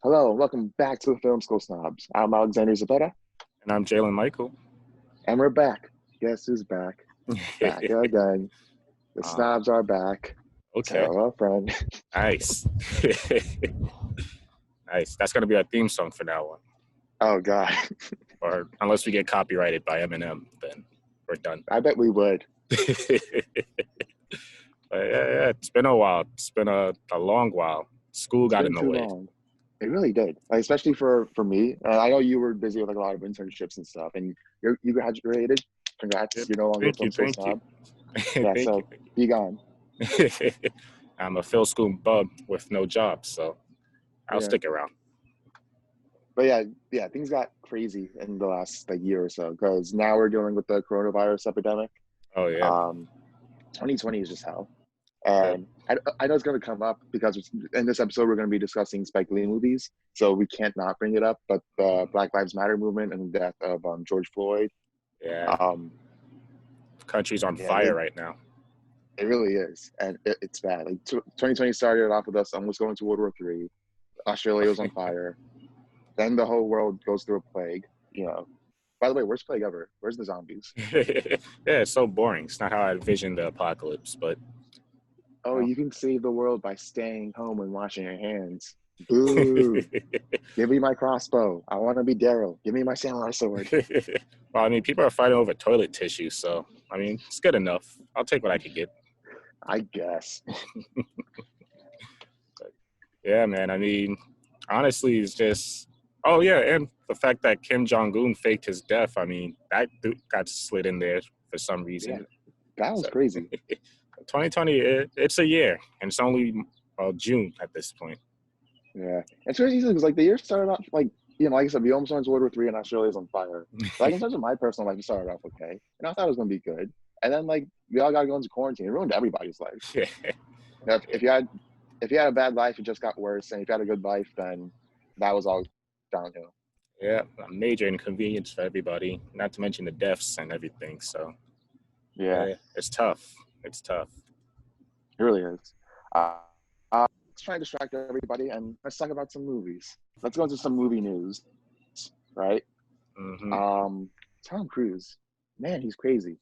Hello, and welcome back to the Film School Snobs. I'm Alexander Zabetta, And I'm Jalen Michael. and we're back. Guess who's back? Back again. The snobs are back. Okay. Tell a friend. Nice. Nice. That's going to be our theme song from now on. Oh, God. Or unless we get copyrighted by Eminem, then we're done. I bet we would. Yeah, it's been a while. It's been a long while. School got in the Too way. long. It really did, like, especially for me. I know you were busy with like a lot of internships and stuff, and you graduated. Congrats, Yep. you're no longer a Film School Thank you. Snob. Yeah, Thank so you. be gone. I'm a Film School bub with no job, so I'll stick around. But yeah, things got crazy in the last year or so because now we're dealing with the coronavirus epidemic. Oh yeah. 2020 is just hell. And I know it's going to come up because in this episode, we're going to be discussing Spike Lee movies. So we can't not bring it up. But the Black Lives Matter movement and the death of George Floyd. Yeah. The country's on fire right now. It really is. And it's bad. Like 2020 started off with us almost going to World War III. Australia was on fire. Then the whole world goes through a plague. By the way, worst plague ever. Where's the zombies? Yeah, it's so boring. It's not how I envisioned the apocalypse, but... Oh, you can save the world by staying home and washing your hands. Boo. Give me my crossbow. I want to be Daryl. Give me my samurai sword. Well, I mean, people are fighting over toilet tissue, so, I mean, it's good enough. I'll take what I can get. I guess. Yeah, man, I mean, honestly, it's just... Oh, yeah, and the fact that Kim Jong-un faked his death, I mean, that got slid in there for some reason. Yeah, that was crazy. 2020, it's a year, and it's only June at this point. Yeah, it's crazy because the year started off like I said, we almost went to World War III and Australia's on fire. But in terms of my personal life, it started off okay, and I thought it was gonna be good. And then we all got to go into quarantine. It ruined everybody's life. Yeah. If you had a bad life, it just got worse, and if you had a good life, then that was all downhill. Yeah, a major inconvenience for everybody. Not to mention the deaths and everything. So yeah, it's tough. It's tough. It really is. Let's try and distract everybody and let's talk about some movies. Let's go into some movie news, right? Mm-hmm. Tom Cruise, man, he's crazy.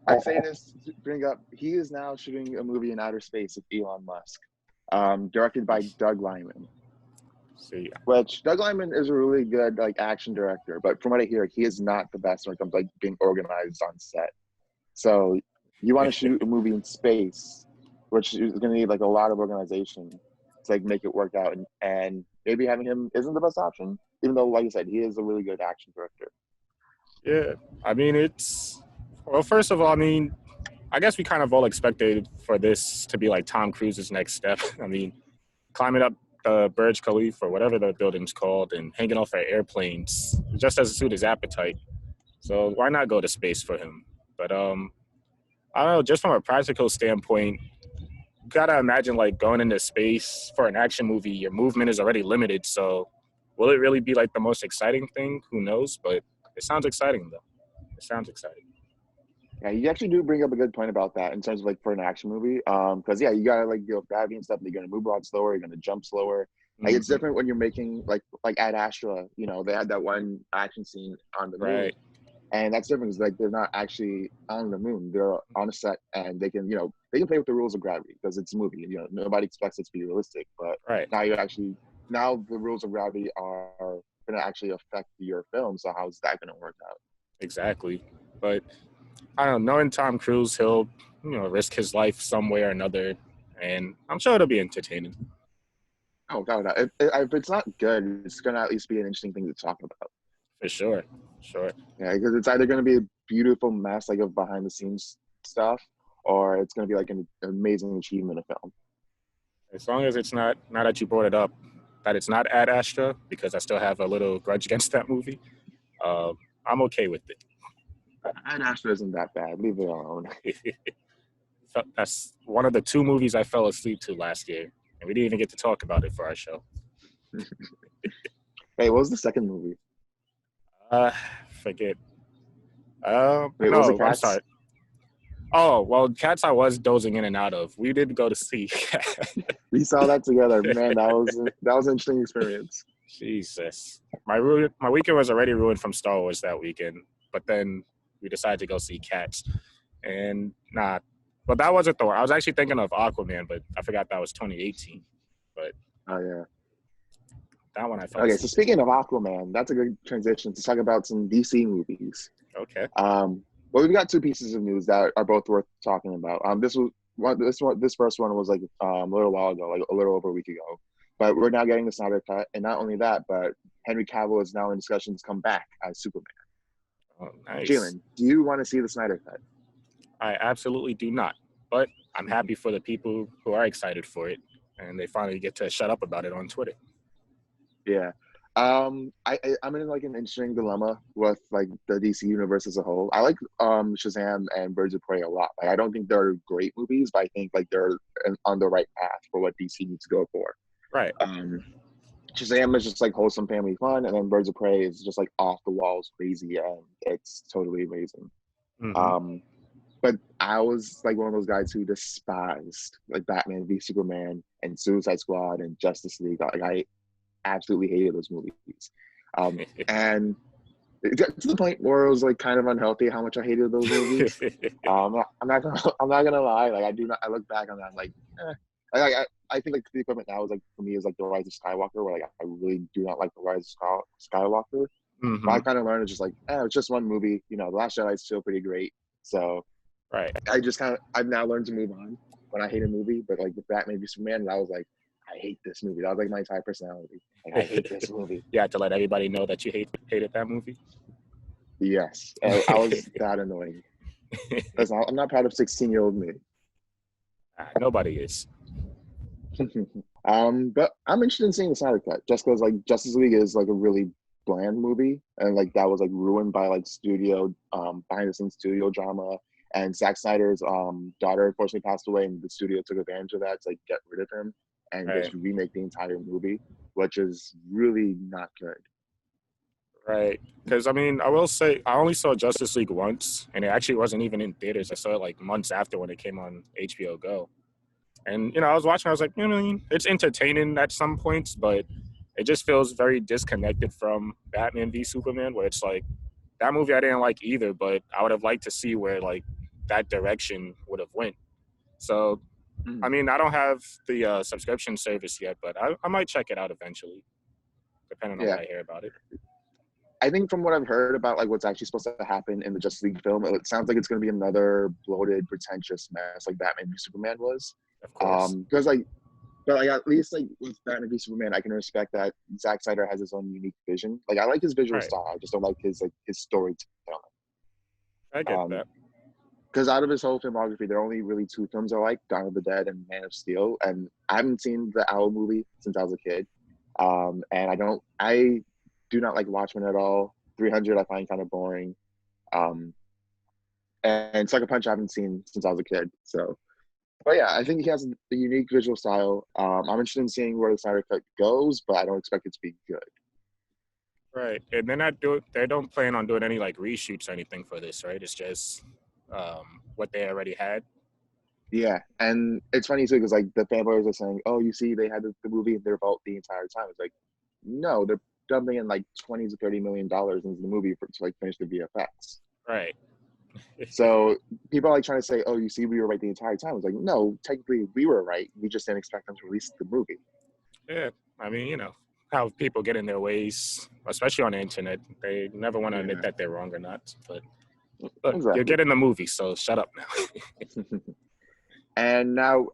I say this to bring up, he is now shooting a movie in outer space with Elon Musk, directed by Doug Liman. See, which Doug Liman is a really good action director, but from what I hear, he is not the best when it comes to being organized on set. So you want to shoot a movie in space, which is going to need a lot of organization to make it work out, and maybe having him isn't the best option, even though, like I said, he is a really good action director. Yeah, I mean, first of all, I mean, I guess we kind of all expected for this to be Tom Cruise's next step. I mean, climbing up the Burj Khalifa, or whatever the building's called, and hanging off at airplanes just doesn't suit his appetite. So why not go to space for him? But I don't know, just from a practical standpoint, you gotta imagine going into space for an action movie, your movement is already limited. So will it really be the most exciting thing? Who knows? But it sounds exciting though. It sounds exciting. Yeah, you actually do bring up a good point about that in terms of for an action movie. Because you gotta deal with gravity and stuff. You're gonna move a lot slower. You're gonna jump slower. It's different when you're making like Ad Astra. They had that one action scene on the moon, right? And that's different. Because they're not actually on the moon. They're on a set, and they can play with the rules of gravity because it's a movie. Nobody expects it to be realistic. But now the rules of gravity are gonna actually affect your film. So how's that gonna work out? Exactly, but. I don't know, knowing Tom Cruise, he'll, risk his life some way or another, and I'm sure it'll be entertaining. Oh, no. If it's not good, it's going to at least be an interesting thing to talk about. For sure. Yeah, because it's either going to be a beautiful mess, of behind-the-scenes stuff, or it's going to be, an amazing achievement of film. As long as it's not, now that you brought it up, that it's not Ad Astra, because I still have a little grudge against that movie, I'm okay with it. Ad Astra isn't that bad. Leave it alone. That's one of the 2 movies I fell asleep to last year, and we didn't even get to talk about it for our show. Hey, what was the second movie? Forget. Wait, was it Cats? I'm sorry. Oh, well, Cats I was dozing in and out of. We did go to see. We saw that together, man. That was an interesting experience. Jesus. My weekend was already ruined from Star Wars that weekend, but then we decided to go see Cats. And nah, but that wasn't the one. I was actually thinking of Aquaman, but I forgot that was 2018. But Oh yeah. that one I fell Okay, so asleep. speaking of Aquaman, that's a good transition to talk about some DC movies. Okay. Well, we've got two pieces of news that are both worth talking about. This first one was like a little while ago, like a little over a week ago. But we're now getting the Snyder Cut, and not only that, but Henry Cavill is now in discussions to come back as Superman. Oh, nice. Jalen, do you want to see the Snyder Cut? I absolutely do not. But I'm happy for the people who are excited for it, and they finally get to shut up about it on Twitter. Yeah. I'm in like an interesting dilemma with like the DC universe as a whole. I like Shazam and Birds of Prey a lot. Like I don't think they're great movies, but I think like they're on the right path for what DC needs to go for. Right. Shazam is just like wholesome family fun, and then Birds of Prey is just like off the walls crazy, and it's totally amazing. Mm-hmm. But I was like one of those guys who despised like Batman v Superman and Suicide Squad and Justice League. Like I absolutely hated those movies. And it got to the point where it was like kind of unhealthy how much I hated those movies. I'm not gonna lie. Like I do not. I look back on that I'm like, I think like the equipment now is like for me is like the Rise of Skywalker, where like I really do not like the Rise of Skywalker. Mm-hmm. But I kind of learned it's just like, it's just one movie. You know, The Last Jedi is still pretty great. So Right. I've now learned to move on when I hate a movie. But like with Batman v Superman, I was like, I hate this movie. That was like my entire personality. Like I hate this movie. You had to let everybody know that you hated that movie. Yes, I was that annoying. I'm not proud of 16-year-old me. Nobody is. But I'm interested in seeing the Snyder Cut just because like Justice League is like a really bland movie, and like that was like ruined by like studio behind the scenes studio drama. And Zack Snyder's daughter unfortunately passed away, and the studio took advantage of that to like get rid of him and Right. just remake the entire movie, which is really not good. Right. Because, I mean, I will say I only saw Justice League once, and it actually wasn't even in theaters. I saw it like months after when it came on HBO Go. And, you know, I was watching, I was like, you know, it's entertaining at some points, but it just feels very disconnected from Batman v Superman, where it's like, that movie I didn't like either, but I would have liked to see where, like, that direction would have went. So, I mean, I don't have the subscription service yet, but I might check it out eventually, depending on what I hear about it. I think from what I've heard about like what's actually supposed to happen in the Justice League film, it sounds like it's going to be another bloated, pretentious mess like Batman v Superman was. Of course. Because but like at least like with Batman v Superman, I can respect that Zack Snyder has his own unique vision. Like I like his visual style, I just don't like his storytelling. I get that. Because out of his whole filmography, there are only really two films I like: Dawn of the Dead and Man of Steel. And I haven't seen the Owl movie since I was a kid. And I do not like Watchmen at all. 300 I find kind of boring. And Sucker Punch I haven't seen since I was a kid. So, but yeah, I think he has a unique visual style. I'm interested in seeing where the Snyder Cut goes, but I don't expect it to be good. Right, and they don't plan on doing any like reshoots or anything for this, right? It's just what they already had. Yeah, and it's funny too because like the fanboys are saying, "Oh, you see, they had the movie in their vault the entire time." It's like, no, they're dumping in like $20 to $30 million into the movie to like finish the VFX. Right. So people are like trying to say, "Oh, you see, we were right the entire time." It's like, no, technically we were right. We just didn't expect them to release the movie. Yeah, I mean, you know how people get in their ways, especially on the internet. They never want to admit that they're wrong or not. But look, Exactly. you're getting the movie, so shut up now. And now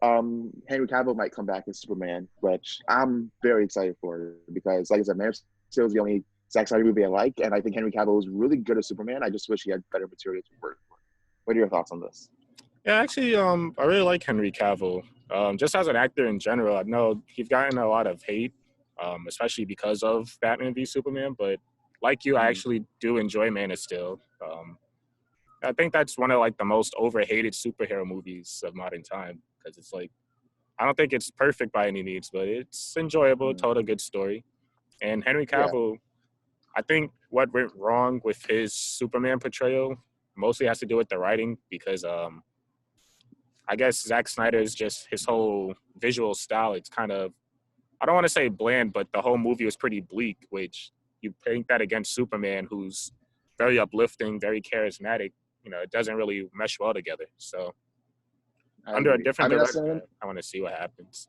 Henry Cavill might come back as Superman, which I'm very excited for because, like I said, Man of Steel is the only Zack Snyder movie I like, and I think Henry Cavill is really good as Superman. I just wish he had better material to work with. What are your thoughts on this? Yeah, actually, I really like Henry Cavill. Just as an actor in general, I know he's gotten a lot of hate, especially because of Batman v Superman. But like you, I actually do enjoy Man of Steel. I think that's one of like the most overhated superhero movies of modern time because it's like I don't think it's perfect by any means, but it's enjoyable. Told a good story. And Henry Cavill, I think what went wrong with his Superman portrayal mostly has to do with the writing because I guess Zack Snyder's just his whole visual style. It's kind of, I don't want to say bland, but the whole movie was pretty bleak, which you paint that against Superman, who's very uplifting, very charismatic. It doesn't really mesh well together. So I under a agree. I different mean, as someone director, I want to see what happens.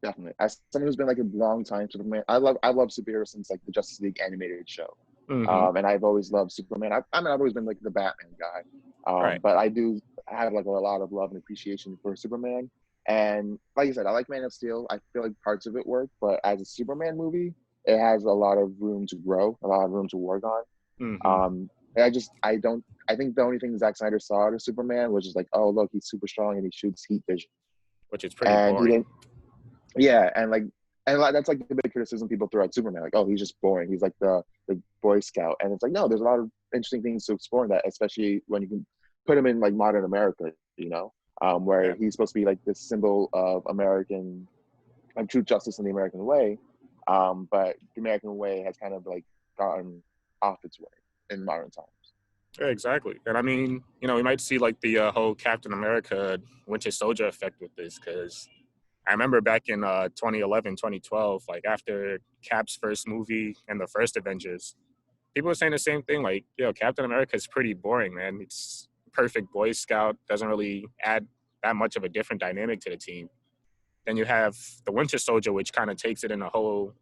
definitely, as someone who's been like a long time Superman, I love superheroes since like the Justice League animated show. Mm-hmm. And I've always loved Superman. I've always been like the Batman guy. Right. But I do have like a lot of love and appreciation for Superman. And like you said, I like Man of Steel. I feel like parts of it work, but as a Superman movie, it has a lot of room to grow, a lot of room to work on. Mm-hmm. And I think the only thing Zack Snyder saw to Superman was just like, oh look, he's super strong and he shoots heat vision. Which is pretty And he boring. didn't, yeah, and that's like the big criticism people throw at Superman, like, oh, he's just boring. He's like the Boy Scout, and it's like, no, there's a lot of interesting things to explore in that, especially when you can put him in like modern America, where Yeah. he's supposed to be like this symbol of American, like true justice in the American way, but the American way has kind of like gotten off its way in modern times. Yeah, exactly. And I mean, we might see like the whole Captain America Winter Soldier effect with this, because I remember back in 2011, 2012, like after Cap's first movie and the first Avengers, people were saying the same thing. Like, Captain America is pretty boring, man. It's perfect Boy Scout, doesn't really add that much of a different dynamic to the team. Then you have the Winter Soldier, which kind of takes it in a whole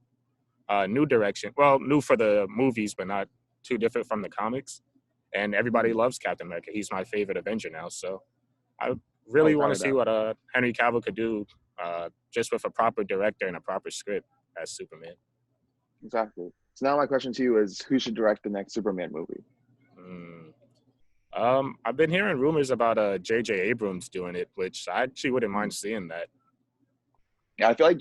new direction. Well, new for the movies, but not too different from the comics. And everybody loves Captain America. He's my favorite Avenger now. So I Oh, really want without to a see doubt. what Henry Cavill could do just with a proper director and a proper script as Superman. Exactly. So now my question to you is, who should direct the next Superman movie? Mm. I've been hearing rumors about J.J. Abrams doing it, which I actually wouldn't mind seeing that. Yeah, I feel like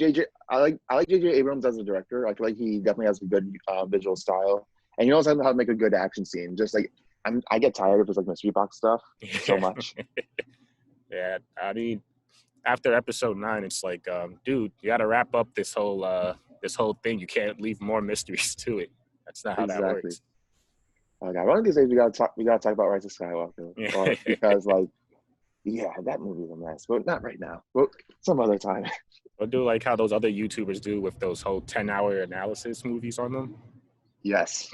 I like JJ Abrams as a director. I feel like he definitely has a good visual style, and he knows how to make a good action scene. Just like I get tired of his like mystery box stuff so much. Yeah, I mean, after episode 9, it's like, dude, you got to wrap up this whole thing. You can't leave more mysteries to it. That's not how that Exactly. works. Okay, one of these days we gotta talk about Rise of Skywalker, Yeah. or because like yeah, that movie's a mess, but not right now. But some other time. Or do like how those other YouTubers do with those whole 10-hour analysis movies on them. Yes.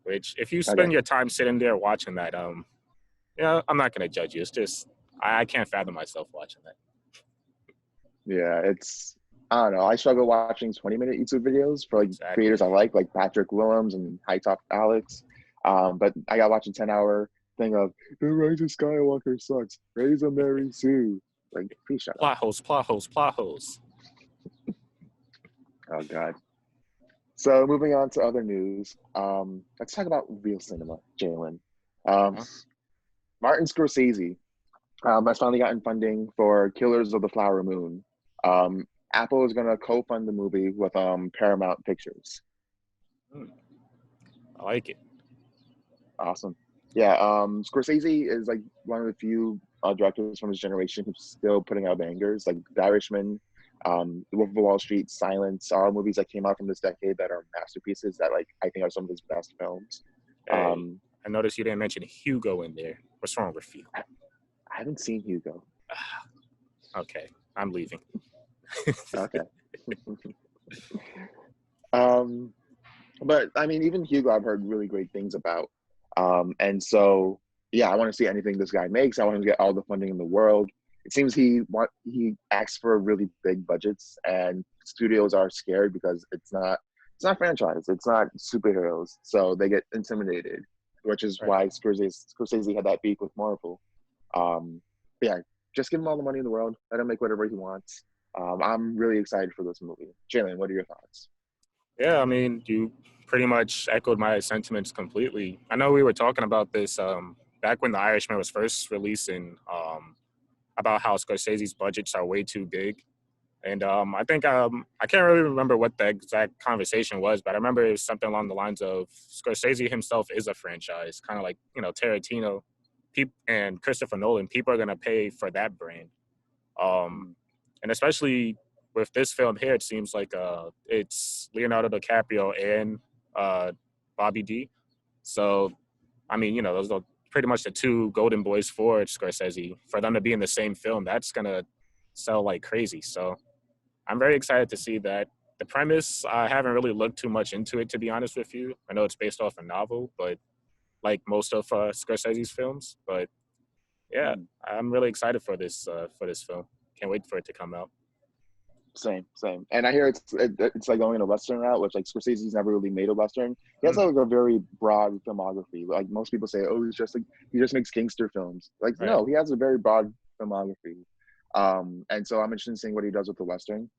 Which, if you Okay. spend your time sitting there watching that, I'm not gonna judge you. It's just I can't fathom myself watching that. Yeah, I don't know. I struggle watching 20-minute YouTube videos for like Exactly. creators I like Patrick Willems and High Top Alex. But I got to watch a 10-hour thing of the Rise of Skywalker sucks. Raise a Mary Sue. Like, please shut up. Plot holes, plot holes, plot holes. Oh God. So moving on to other news. Let's talk about real cinema, Jalen. Um, Uh-huh. Martin Scorsese has finally gotten funding for Killers of the Flower Moon. Apple is going to co-fund the movie with Paramount Pictures. I like it. Awesome. Yeah, Scorsese is like one of the few directors from his generation who's still putting out bangers, like The Irishman, The Wolf of Wall Street, Silence, all movies that came out from this decade that are masterpieces that like I think are some of his best films. Hey, I noticed you didn't mention Hugo in there. What's wrong with you? I haven't seen Hugo. Okay, I'm leaving. Okay. um, but I mean, even Hugo, I've heard really great things about. And so, yeah, I want to see anything this guy makes. I want him to get all the funding in the world. It seems he asks for really big budgets, and studios are scared because it's not franchise, it's not superheroes, so they get intimidated, which is Right. why Scorsese had that beef with Marvel. Yeah, just give him all the money in the world. Let him make whatever he wants. I'm really excited for this movie. Jalen, what are your thoughts? Yeah, I mean, you pretty much echoed my sentiments completely. I know we were talking about this back when The Irishman was first releasing, about how Scorsese's budgets are way too big. And I think I can't really remember what the exact conversation was, but I remember it was something along the lines of Scorsese himself is a franchise, kind of like Tarantino, and Christopher Nolan. People are gonna pay for that brand, um, and especially with this film here, it seems like it's Leonardo DiCaprio and uh, Bobby D. So I mean, those are pretty much the two golden boys for Scorsese. For them to be in the same film, that's gonna sell like crazy. So I'm very excited to see that. The premise, I haven't really looked too much into it, to be honest with you. I know it's based off a novel, but like most of Scorsese's films. But yeah, Mm. I'm really excited for this film. Can't wait for it to come out. Same. And I hear it's like going a Western route, which like Scorsese's never really made a Western. He has Mm, like a very broad filmography. Like most people say, oh, he's just like he just makes gangster films. Like right. no, he has a very broad filmography. And so I'm interested in seeing what he does with the Western.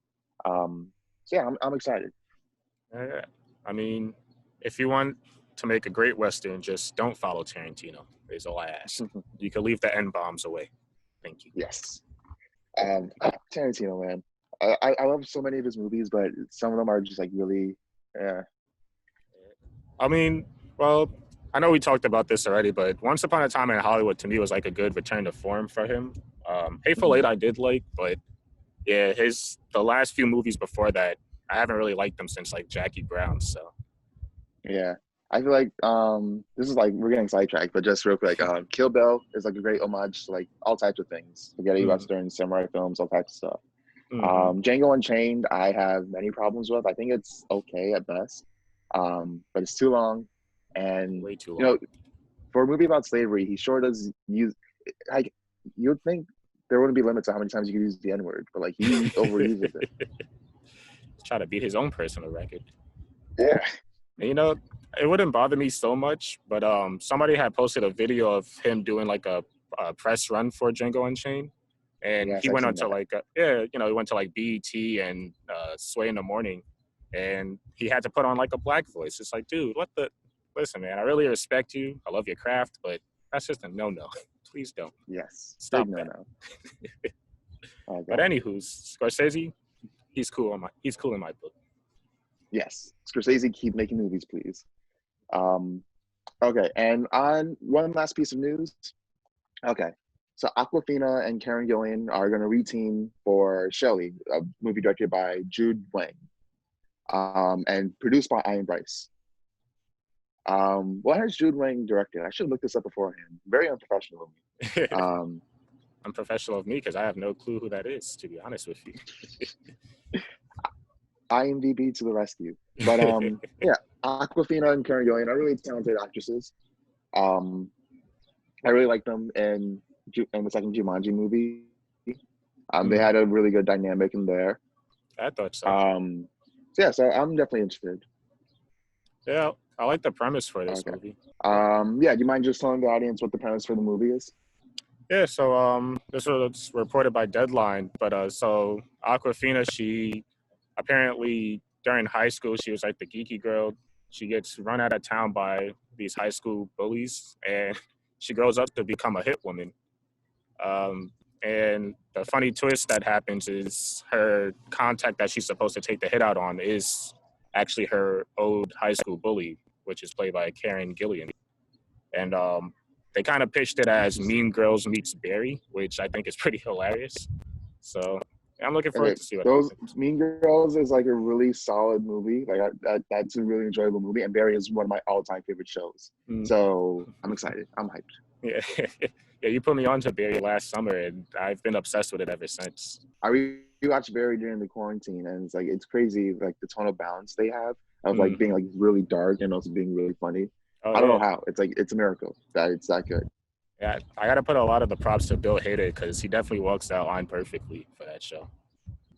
So yeah, I'm excited. Yeah. I mean, if you want to make a great Western, just don't follow Tarantino, is all I ask. You can leave the N bombs away. Thank you. Yes. Tarantino, man. I love so many of his movies, but some of them are just like really, yeah. I mean, well, I know we talked about this already, but Once Upon a Time in Hollywood to me was like a good return to form for him. Hateful Mhm. Eight I did like, but yeah, the last few movies before that, I haven't really liked them since like Jackie Brown. So Yeah. I feel like this is like we're getting sidetracked, but just real quick, Kill Bill is like a great homage to like all types of things, spaghetti mm, westerns, samurai films, all types of stuff. hmm Django Unchained, I have many problems with. I think it's okay at best, but it's too long, and way too you know, long. for a movie about slavery, he sure does use like you'd think there wouldn't be limits to how many times you could use the N word, but like he overuses it. Try to beat his own personal record. Yeah. And, you know, it wouldn't bother me so much, but somebody had posted a video of him doing like a press run for Django Unchained, and Yes, he I've went on seen to that. like yeah, you know, he went to like BET and Sway in the Morning, and he had to put on like a black voice. It's like, dude, what the? Listen, man, I really respect you. I love your craft, but that's just a no. Please don't Yes, big stop no that. no. Oh But god. anywho, Scorsese, he's cool in my book. Yes, Scorsese, keep making movies, please. Um, okay, and on one last piece of news. Okay, so Aquafina and Karen Gillan are going to reteam for Shelley, a movie directed by Jude Wang, and produced by Ian Bryce. What has Jude Wang directed? I should have looked this up beforehand. Very unprofessional of me. Um, Unprofessional of me because I have no clue who that is, to be honest with IMDb to the rescue. But you. yeah, Aquafina and Karen Gillan are really talented actresses. Um, I really like them in the second Jumanji movie. They Hmm, had a really good dynamic in there. I thought so. Um, so yeah, so I'm definitely interested. Yeah, I like the premise for this Okay. movie. Yeah, do you mind just telling the audience what the premise for the movie is? Yeah, so this was reported by Deadline, but so Aquafina, she apparently during high school she was like the geeky girl. She gets run out of town by these high school bullies, and she grows up to become a hit woman. Um, and the funny twist that happens is her contact that she's supposed to take the hit out on is actually her old high school bully, which is played by Karen Gillian. And they kind of pitched it as Mean Girls meets Barry, which I think is pretty hilarious. So yeah, I'm looking forward Okay, to see what those happens. Mean Girls is like a really solid movie. Like that's a really enjoyable movie, and Barry is one of my all-time favorite shows. Mm, So I'm excited. I'm hyped. yeah, yeah, you put me on to Barry last summer, and I've been obsessed with it ever since. I rewatched Barry during the quarantine, and it's crazy like the tonal balance they have of like Mm. being like really dark and also being really funny. Oh I don't know yeah, how. It's like it's a miracle that it's that good. yeah. I got to put a lot of the props to Bill Hader because he definitely walks that line perfectly for that show.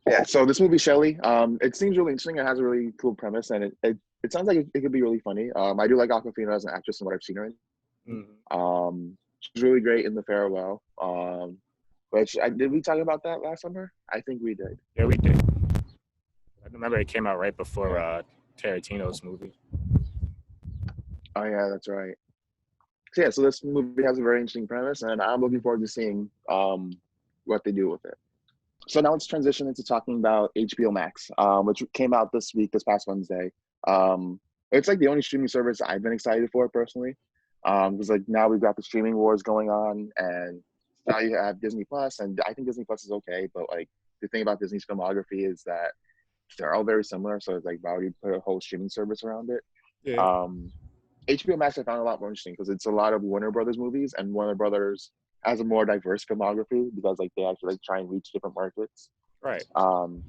Yeah. So this movie, Shelley, it seems really interesting. It has a really cool premise, and it sounds like it could be really funny. I do like Awkwafina as an actress and what I've seen her in. Mm. She's really great in The Farewell. Which did we talk about that last summer? I think we did. Yeah, we did. I remember it came out right before Yeah. Tarantino's movie. Oh yeah, that's right. So yeah, so this movie has a very interesting premise, and I'm looking forward to seeing what they do with it. So now let's transition into talking about HBO Max, which came out this past Wednesday. It's like the only streaming service I've been excited for personally, because like now we've got the streaming wars going on, and now you have Disney Plus, and I think Disney Plus is okay, but like the thing about Disney's filmography is that they're all very similar, so it's like why would you put a whole streaming service around it? Yeah. Um, HBO Max I found a lot more interesting because it's a lot of Warner Brothers movies, and Warner Brothers has a more diverse filmography because like they actually like try and reach different markets. Right. Um,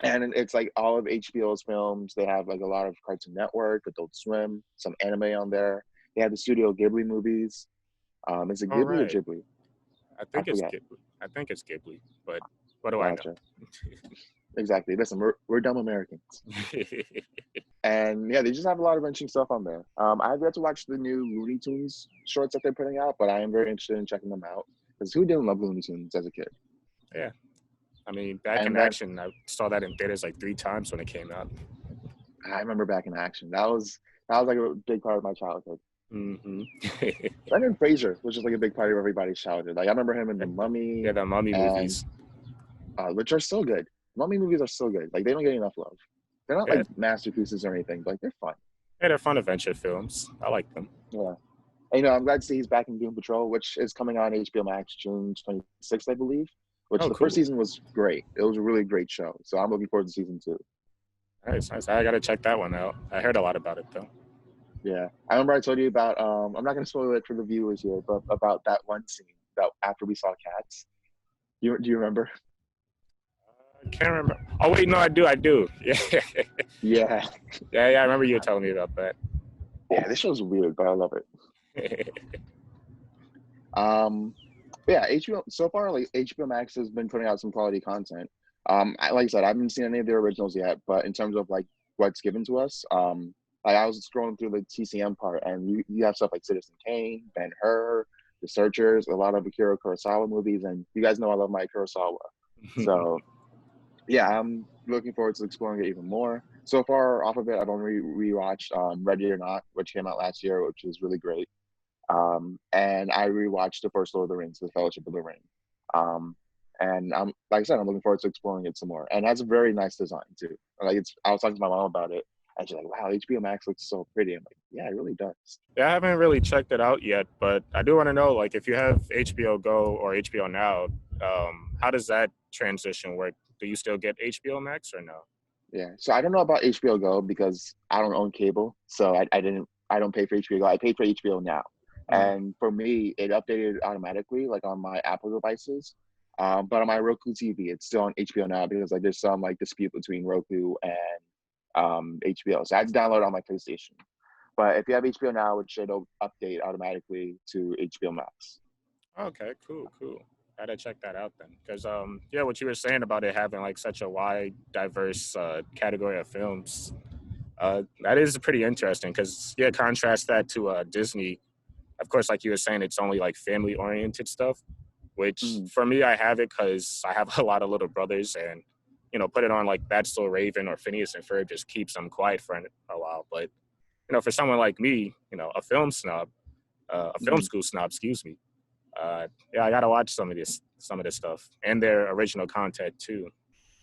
and it's like all of HBO's films. They have like a lot of Cartoon Network, Adult Swim, some anime on there. They have the Studio Ghibli movies. Is it All Ghibli or right. Ghibli? I I think it's forget. Ghibli. I think it's Ghibli, but what do I know? Gotcha. Exactly. Listen, we're dumb Americans. And yeah, they just have a lot of interesting stuff on there. I've yet to watch the new Looney Tunes shorts that they're putting out, but I am very interested in checking them out because who didn't love Looney Tunes as a kid? Yeah. I mean, Back in And that Action, I saw that in theaters like 3 times when it came out. I remember Back in Action. That was like a big part of my childhood. Mm-hmm. Brendan Fraser was just like a big part of everybody's childhood. Like I remember him in The Mummy, Yeah, the Mummy and movies. which are still good. Mummy movies are still good. Like they don't get enough love. They're not Yeah, like masterpieces or anything, but like, they're fun. yeah, they're fun adventure films. I like them. Yeah. And, I'm glad to see he's back in Doom Patrol, which is coming on HBO Max June 26th, I believe. Which Oh, the first cool. season was great. It was a really great show. So I'm looking forward to season 2. Nice, nice. I gotta check that one out. I heard a lot about it though. Yeah. I remember I told you about I'm not gonna spoil it for the viewers here, but about that one scene that after we saw cats. Do you remember? I can't remember. Oh wait, no, I do. Yeah, Yeah. yeah. I remember you telling me about that. Yeah, this show's weird, but I love it. Yeah, HBO so far, like HBO Max has been putting out some quality content. Like I said, I haven't seen any of their originals yet, but in terms of like what's given to us, like I was scrolling through the TCM part, and you have stuff like Citizen Kane, Ben-Hur, The Searchers, a lot of Akira Kurosawa movies, and you guys know I love my Kurosawa. So yeah, I'm looking forward to exploring it even more. So far, off of it, I've only rewatched Ready or Not, which came out last year, which was really great. And I rewatched the first Lord of the Rings, The Fellowship of the Ring. And like I said, I'm looking forward to exploring it some more. And it has a very nice design too. Like I was talking to my mom about it, and she's like, "Wow, HBO Max looks so pretty." I'm like, "Yeah, it really does." Yeah, I haven't really checked it out yet, but I do want to know, like, if you have HBO Go or HBO Now, how does that transition work? Do you still get HBO Max or no? Yeah. So I don't know about HBO Go because I don't own cable, so I don't pay for HBO Go. I pay for HBO Now, Mm. and for me, it updated automatically, like on my Apple devices. But on my Roku TV, it's still on HBO Now because like there's some like dispute between Roku and HBO. So I had to download it on my PlayStation. But if you have HBO Now, it should update automatically to HBO Max. Okay, cool. Gotta check that out then, because yeah, what you were saying about it having like such a wide, diverse category of films, that is pretty interesting. Because yeah, contrast that to Disney. Of course, like you were saying, it's only like family oriented stuff. Which Mhm. for me, I have it because I have a lot of little brothers, and put it on like That's So Raven or Phineas and Ferb just keeps them quiet for a while. But for someone like me, a film snob, a film Mhm. school snob, excuse me. Yeah, I gotta watch some of this stuff and their original content too.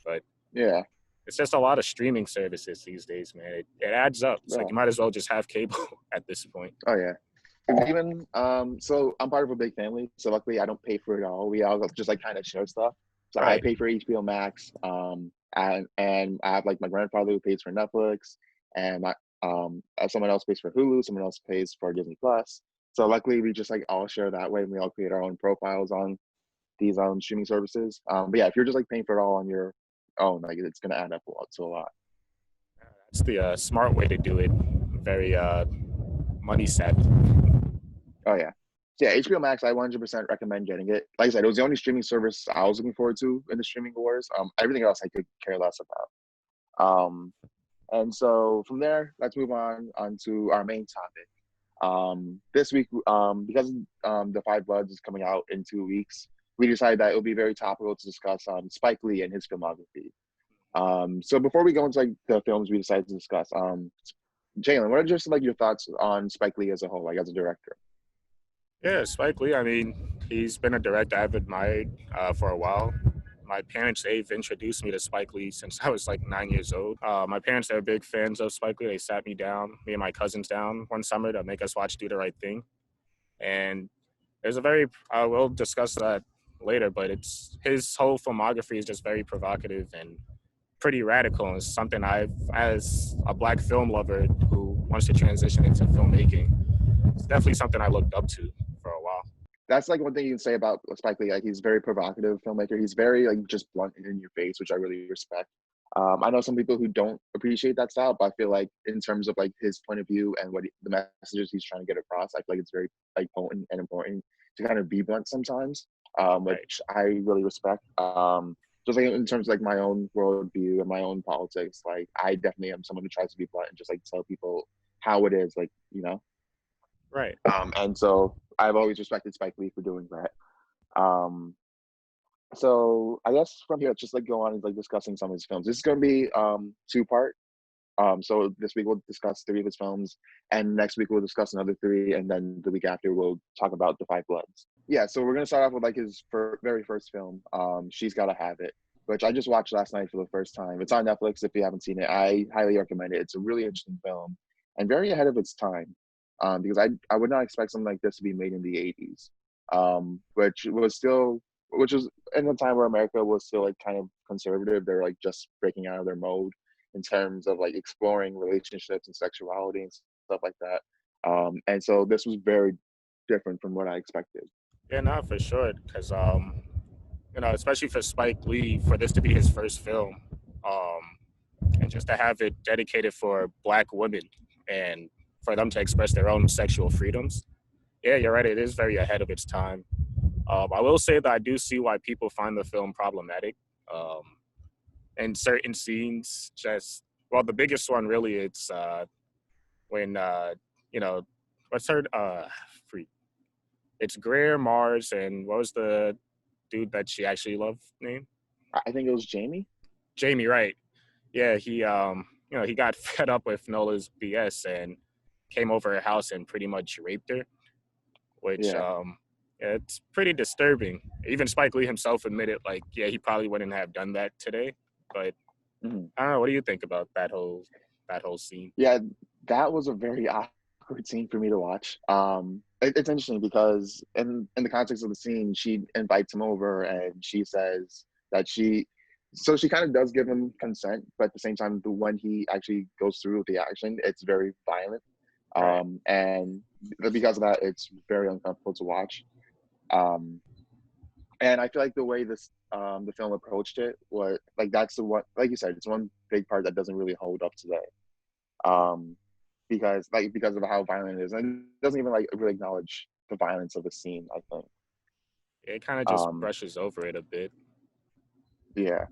But Yeah. it's just a lot of streaming services these days, man. It adds up. It's like Yeah. you might as well just have cable at this point. Oh yeah. And even so I'm part of a big family, so luckily I don't pay for it all. We all just like kind of share stuff. So I Right. pay for HBO Max, and I have like my grandfather who pays for Netflix, and someone else pays for Hulu, someone else pays for Disney Plus. So luckily we just like all share that way, and we all create our own profiles on these streaming services. But yeah, if you're just like paying for it all on your own, like it's gonna add up to a lot. That's the smart way to do it. Very money savvy. Oh yeah. So yeah, HBO Max, I 100% recommend getting it. Like I said, it was the only streaming service I was looking forward to in the streaming wars. Everything else I could care less about. And so from there, let's move on to our main topic. This week, because The Five Bloods is coming out in 2 weeks, we decided that it would be very topical to discuss Spike Lee and his filmography. So before we go into like the films we decided to discuss, Jalen, what are just like your thoughts on Spike Lee as a whole, like as a director? Yeah, Spike Lee. I mean, he's been a director I've admired for a while. My parents, they've introduced me to Spike Lee since I was like 9 years old. My parents, they're big fans of Spike Lee. They sat me down, me and my cousins down one summer to make us watch Do the Right Thing. And there's a very, we'll discuss that later, but it's his whole filmography is just very provocative and pretty radical. And it's something I've, as a black film lover who wants to transition into filmmaking. It's definitely something I looked up to for a while. That's like one thing you can say about Spike Lee. Like he's a very provocative filmmaker. He's very like just blunt and in your face, which I really respect. I know some people who don't appreciate that style, but I feel like in terms of like his point of view and the messages he's trying to get across, I feel like it's very like potent and important to kind of be blunt sometimes, Right. which I really respect. Just like in terms of like my own worldview and my own politics, like I definitely am someone who tries to be blunt and just like tell people how it is, like you know. Right. And so I've always respected Spike Lee for doing that. Um, so I guess from here, let's just like go on and like discussing some of his films. This is going to be two-part. So this week we'll discuss three of his films, and next week we'll discuss another three, and then the week after we'll talk about The Five Bloods. Yeah, so we're gonna start off with like his very first film, She's Gotta Have It, which I just watched last night for the first time. It's on Netflix if you haven't seen it. I highly recommend it. It's a really interesting film and very ahead of its time, because I would not expect something like this to be made in the '80s, which was in the time where America was still like kind of conservative. They're like just breaking out of their mode in terms of like exploring relationships and sexuality and stuff like that. And so this was very different from what I expected. Yeah, no, for sure. Because especially for Spike Lee, for this to be his first film, and just to have it dedicated for Black women and for them to express their own sexual freedoms. Yeah, you're right. It is very ahead of its time. I will say that I do see why people find the film problematic. Um, in certain scenes, just well, the biggest one really, it's when you know, what's her freak? It's Greer Mars, and what was the dude that she actually loved name? I think it was Jamie. Jamie, right? Yeah, he got fed up with Nola's BS and came over her house and pretty much raped her, which Yeah. yeah, it's pretty disturbing. Even Spike Lee himself admitted, like, yeah, he probably wouldn't have done that today. But Mm-hmm. I don't know. What do you think about that whole scene? Yeah, that was a very awkward scene for me to watch. It's interesting because in the context of the scene, she invites him over and she says that so she kind of does give him consent, but at the same time, when he actually goes through with the action, it's very violent. Right. And because of that, it's very uncomfortable to watch. Um, and I feel like the way the film approached it was like that's the one, like you said, it's one big part that doesn't really hold up today. Um, because of how violent it is, and it doesn't even like really acknowledge the violence of the scene. I think. It kind of just Um, brushes over it a bit. yeah,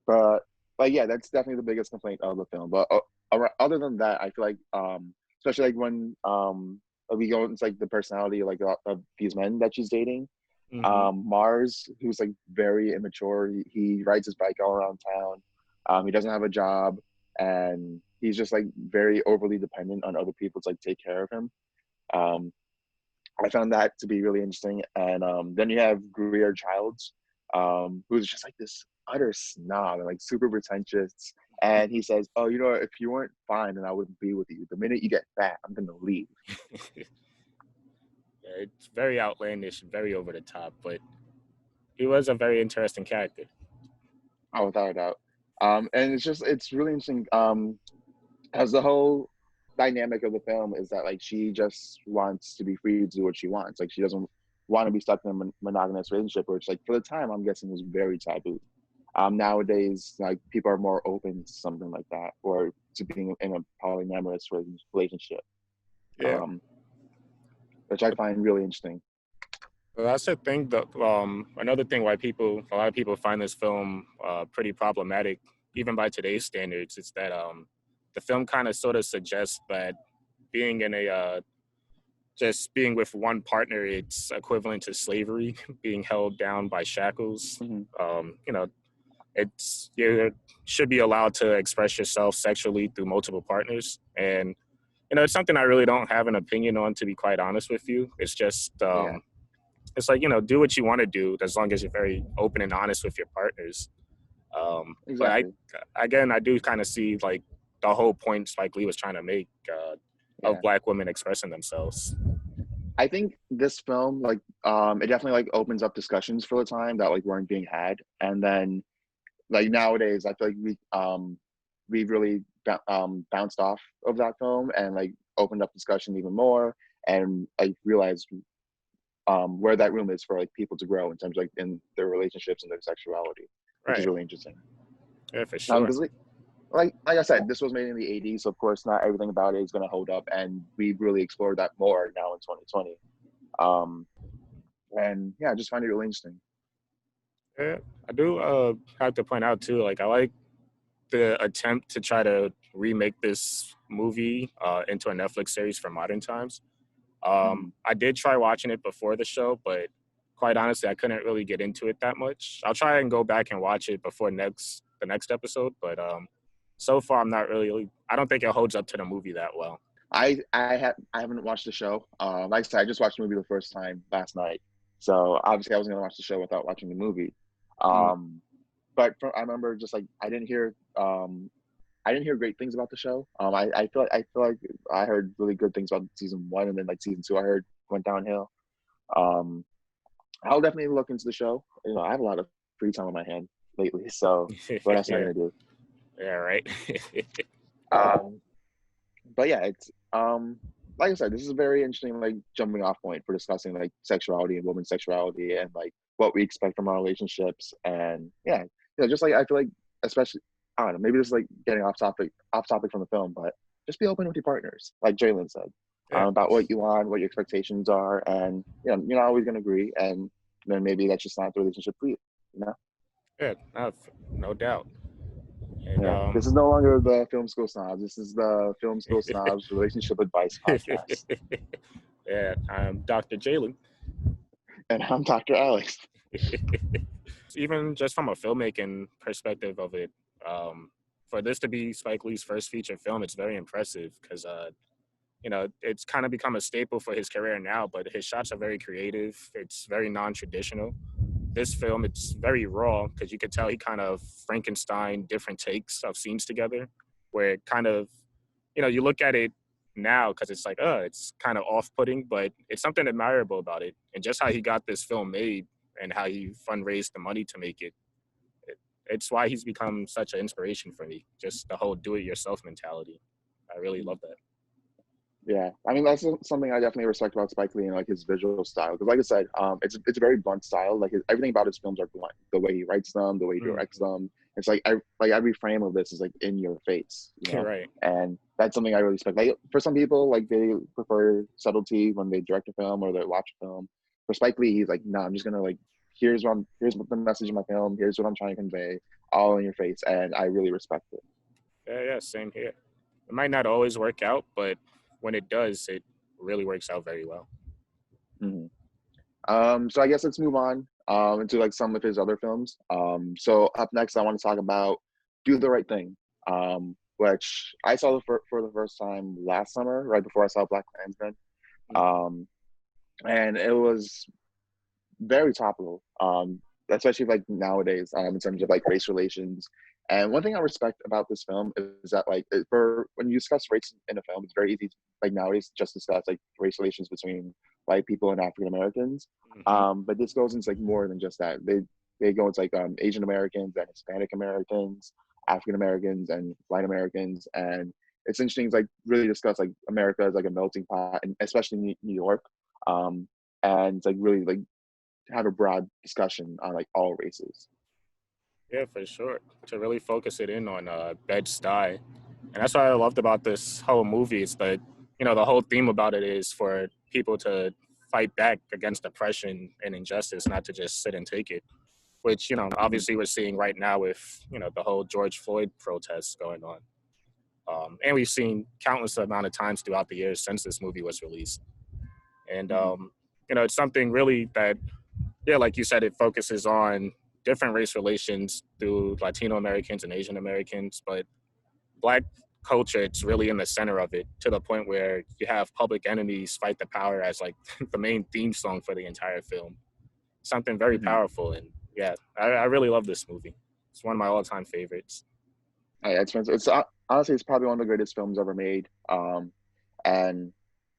but yeah, that's definitely the biggest complaint of the film. But other than that, I feel like especially like when we go into like the personality like of these men that she's dating. Hmm. Mars, who's like very immature, he rides his bike all around town. He doesn't have a job, and he's just like very overly dependent on other people to like take care of him. Um, I found that to be really interesting. And then you have Greer Childs, who's just like this utter snob and like super pretentious. And he says, "Oh, you know, if you weren't fine, then I wouldn't be with you. The minute you get fat, I'm gonna leave." Yeah, it's very outlandish, very over the top, but he was a very interesting character. Oh, without a doubt. And it's really interesting. As the whole dynamic of the film is that like she just wants to be free to do what she wants. Like she doesn't want to be stuck in a monogamous relationship, which like for the time I'm guessing was very taboo. Nowadays, like people are more open to something like that, or to being in a polyamorous relationship, Yeah. um, which I find really interesting. Well, that's the thing. Another thing why a lot of people find this film pretty problematic, even by today's standards, is that the film kind of sort of suggests that being in just being with one partner, it's equivalent to slavery, being held down by shackles. Mm-hmm. You know, you should be allowed to express yourself sexually through multiple partners, and it's something I really don't have an opinion on, to be quite honest with you. It's just Yeah, it's like, do what you want to do as long as you're very open and honest with your partners. But exactly. I do kind of see like the whole point Spike Lee was trying to make of Yeah. Black women expressing themselves. I think this film, like, it definitely like opens up discussions for the time that like weren't being had, and then like nowadays, I feel like we really bounced off of that film and like opened up discussion even more and like realized where that room is for like people to grow in terms of, like in their relationships and their sexuality, which is Right. really interesting. Yeah, for sure. Because like I said, this was made in the '80s, so of course not everything about it is going to hold up, and we really explored that more now in 2020. Um, and yeah, I just find it really interesting. Yeah, I do have to point out too, like I like the attempt to try to remake this movie into a Netflix series for modern times. Mhm. I did try watching it before the show, but quite honestly, I couldn't really get into it that much. I'll try and go back and watch it before the next episode, but so far I'm not really. I don't think it holds up to the movie that well. I haven't watched the show. Like I said, I just watched the movie the first time last night, so obviously I wasn't going to watch the show without watching the movie. Mm, Um, but I remember just like I didn't hear great things about the show. I feel like I heard really good things about season one, and then like season two, I heard went downhill. Um, I'll definitely look into the show. You know, I have a lot of free time on my hand lately, so what else am I yeah, gonna do? yeah, right. Um, but yeah, it's like I said, this is a very interesting like jumping off point for discussing like sexuality and women's sexuality and like what we expect from our relationships. And yeah, just like I feel like especially I don't know, maybe this is like getting off topic from the film, but just be open with your partners, like Jalen said, Yeah, about what you want, what your expectations are, and you're not always gonna agree, and then maybe that's just not the relationship for you. You know? yeah, no doubt. And Yeah. This is no longer the Film School Snobs. This is the Film School Snobs Relationship Advice Podcast. yeah, I'm Dr. Jalen. And I'm Dr. Alex. Even just from a filmmaking perspective of it, for this to be Spike Lee's first feature film, it's very impressive because it's kind of become a staple for his career now. But his shots are very creative. It's very non-traditional. This film, it's very raw because you could tell he kind of Frankenstein different takes of scenes together, where it kind of, you look at it now because it's like, it's kind of off-putting, but it's something admirable about it, and just how he got this film made and how he fundraised the money to make it. It's why he's become such an inspiration for me. Just the whole do-it-yourself mentality. I really love that. Yeah, I mean that's something I definitely respect about Spike Lee and like his visual style. Because like I said, it's a very blunt style. Like everything about his films are blunt. The way he writes them, the way he directs Mm-hmm. them. It's like every frame of this is like in your face, Right. And that's something I really respect. Like for some people, like they prefer subtlety when they direct a film or they watch a film. For Spike Lee, he's like, no, I'm just gonna like here's what the message of my film. Here's what I'm trying to convey, all in your face, and I really respect it. Yeah, same here. It might not always work out, but when it does, it really works out very well. Mm-hmm. So I guess let's move on into like some of his other films. So up next, I want to talk about Do the Right Thing, which I saw for the first time last summer, right before I saw Black Klansman, um, and it was very topical, especially like nowadays in terms of like race relations. And one thing I respect about this film is that like for when you discuss race in a film, it's very easy like nowadays to just discuss like race relations between white people and African Americans. Mm-hmm. But this goes into like more than just that. They go into like Asian Americans and Hispanic Americans, African Americans and white Americans, and it's interesting to like really discuss like America as like a melting pot, and especially New York, and it's like really like have a broad discussion on like all races. Yeah, for sure. To really focus it in on Bed-Stuy. And that's what I loved about this whole movie is that, the whole theme about it is for people to fight back against oppression and injustice, not to just sit and take it, which, Mhm. obviously we're seeing right now with, the whole George Floyd protests going on. And we've seen countless amount of times throughout the years since this movie was released. And, Mhm. it's something really that, yeah, like you said, it focuses on different race relations through Latino Americans and Asian Americans, but Black culture, it's really in the center of it to the point where you have Public Enemy's Fight the Power as like the main theme song for the entire film. Something very Mhm. powerful. And yeah, I really love this movie. It's one of my all-time favorites. Yeah, it's honestly it's probably one of the greatest films ever made. And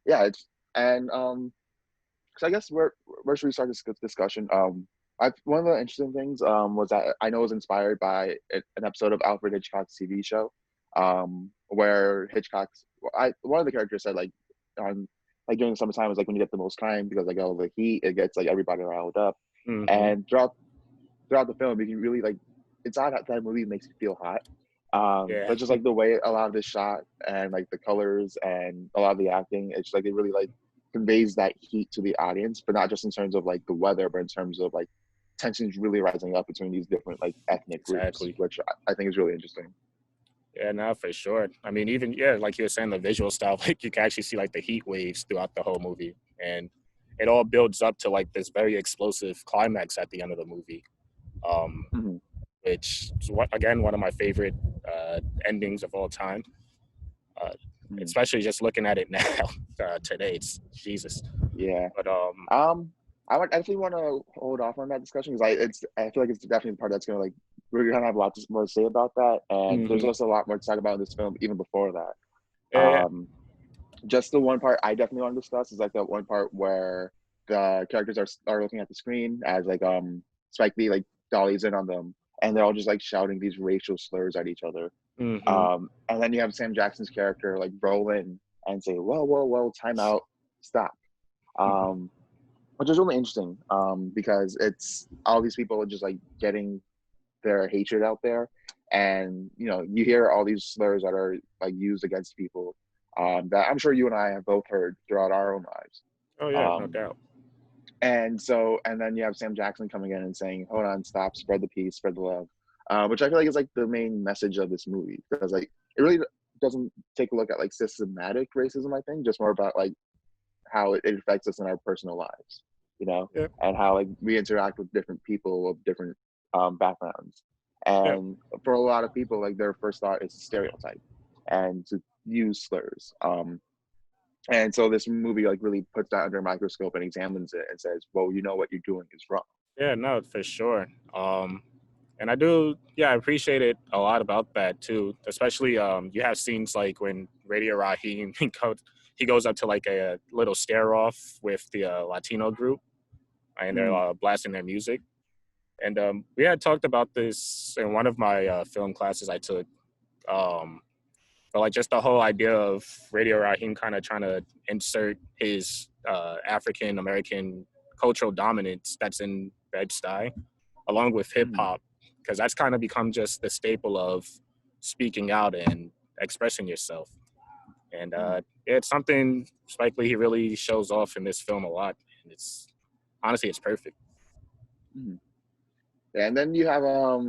yeah, it's and so I guess where should we start this discussion? One of the interesting things was that I know it was inspired by an episode of Alfred Hitchcock's TV show. where Hitchcock's one of the characters said like on like during the summertime is like when you get the most crime because like all the heat, it gets like everybody riled up. Mm-hmm. And throughout the film, you can really like it's odd how that movie makes you feel hot. Yeah, But just like the way a lot of this shot and like the colors and a lot of the acting, it's like it really like conveys that heat to the audience, but not just in terms of like the weather, but in terms of like tensions really rising up between these different like ethnic groups, exactly. which I think is really interesting. Yeah, no, for sure. I mean, even yeah, like you were saying, the visual style, like you can actually see like the heat waves throughout the whole movie, and it all builds up to like this very explosive climax at the end of the movie. Um, Hmm. which is what again one of my favorite endings of all time. Uh, Hmm. especially just looking at it now today, it's Jesus. Yeah. But Um, I would actually want to hold off on that discussion because I feel like it's definitely the part that's gonna like we're gonna have a lot more to say about that, and there's mhm. also a lot more to talk about in this film even before that. Yeah, yeah, Um, just the one part I definitely want to discuss is like the one part where the characters are looking at the screen as like Spike Lee like dollies in on them, and they're all just like shouting these racial slurs at each other. hmm, And then you have Sam Jackson's character like roll in and say, "Whoa, whoa, whoa, time out, stop." Um, which is really interesting because it's all these people are just like getting their hatred out there, and you know you hear all these slurs that are like used against people that I'm sure you and I have both heard throughout our own lives. oh yeah, no Um, doubt. and then you have Sam Jackson coming in and saying, "Hold on, stop, spread the peace, spread the love," which I feel like is like the main message of this movie because like it really doesn't take a look at like systematic racism. I think just more about like how it affects us in our personal lives, you know, Yeah, and how like we interact with different people of different backgrounds. yeah, And for a lot of people, like their first thought is to stereotype and to use slurs. And so this movie like really puts that under a microscope and examines it and says, well, you know what you're doing is wrong. yeah, no, for sure. And I do, yeah, I appreciate it a lot about that too. Especially, you have scenes like when Radio Raheem he goes up to like a little stare off with the Latino group, and they're Mm, blasting their music. And we had talked about this in one of my film classes I took. Um, but like just the whole idea of Radio Raheem kind of trying to insert his African American cultural dominance that's in Bed-Stuy along with hip mm, hop, because that's kind of become just the staple of speaking out and expressing yourself. And mm, yeah, it's something Spike Lee he really shows off in this film a lot. And it's honestly it's perfect. mm. And then you have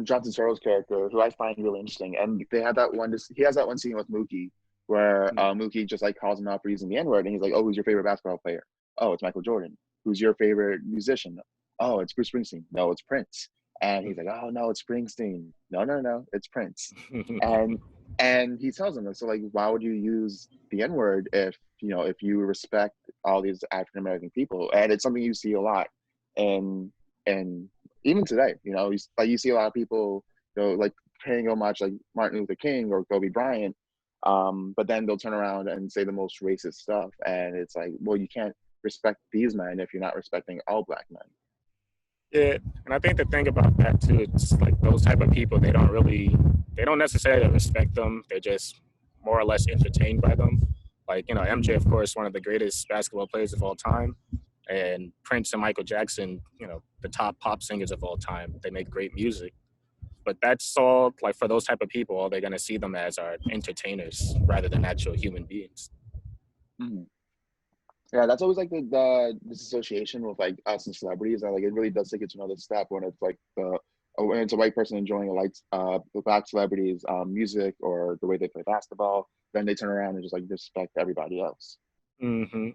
Jonathan Searle's character, who I find really interesting. And they had that one. He has that one scene with Mookie, where Mm. Mookie just like calls him out for using the N word, and he's like, "Oh, who's your favorite basketball player? Oh, it's Michael Jordan. Who's your favorite musician? Oh, it's Bruce Springsteen. No, it's Prince." And he's like, "Oh no, it's Springsteen. No, no, no, it's Prince." And he tells him, so like, why would you use the N word if if you respect all these African American people? And it's something you see a lot in and even today, like you see a lot of people, like paying homage like Martin Luther King or Kobe Bryant, but then they'll turn around and say the most racist stuff, and it's like, well, you can't respect these men if you're not respecting all black men. Yeah, and I think the thing about that too, it's like those type of people, they don't necessarily respect them. They're just more or less entertained by them. Like, MJ, Mm, of course, one of the greatest basketball players of all time, and Prince and Michael Jackson, the top pop singers of all time. They make great music. But that's all, like, for those type of people, all they're going to see them as are entertainers rather than actual human beings. mm. Yeah, that's always like the disassociation with like us and celebrities, and like it really does take it to another step when it's like when it's a white person enjoying the black celebrities music or the way they play basketball, then they turn around and just like respect everybody else. Hmm.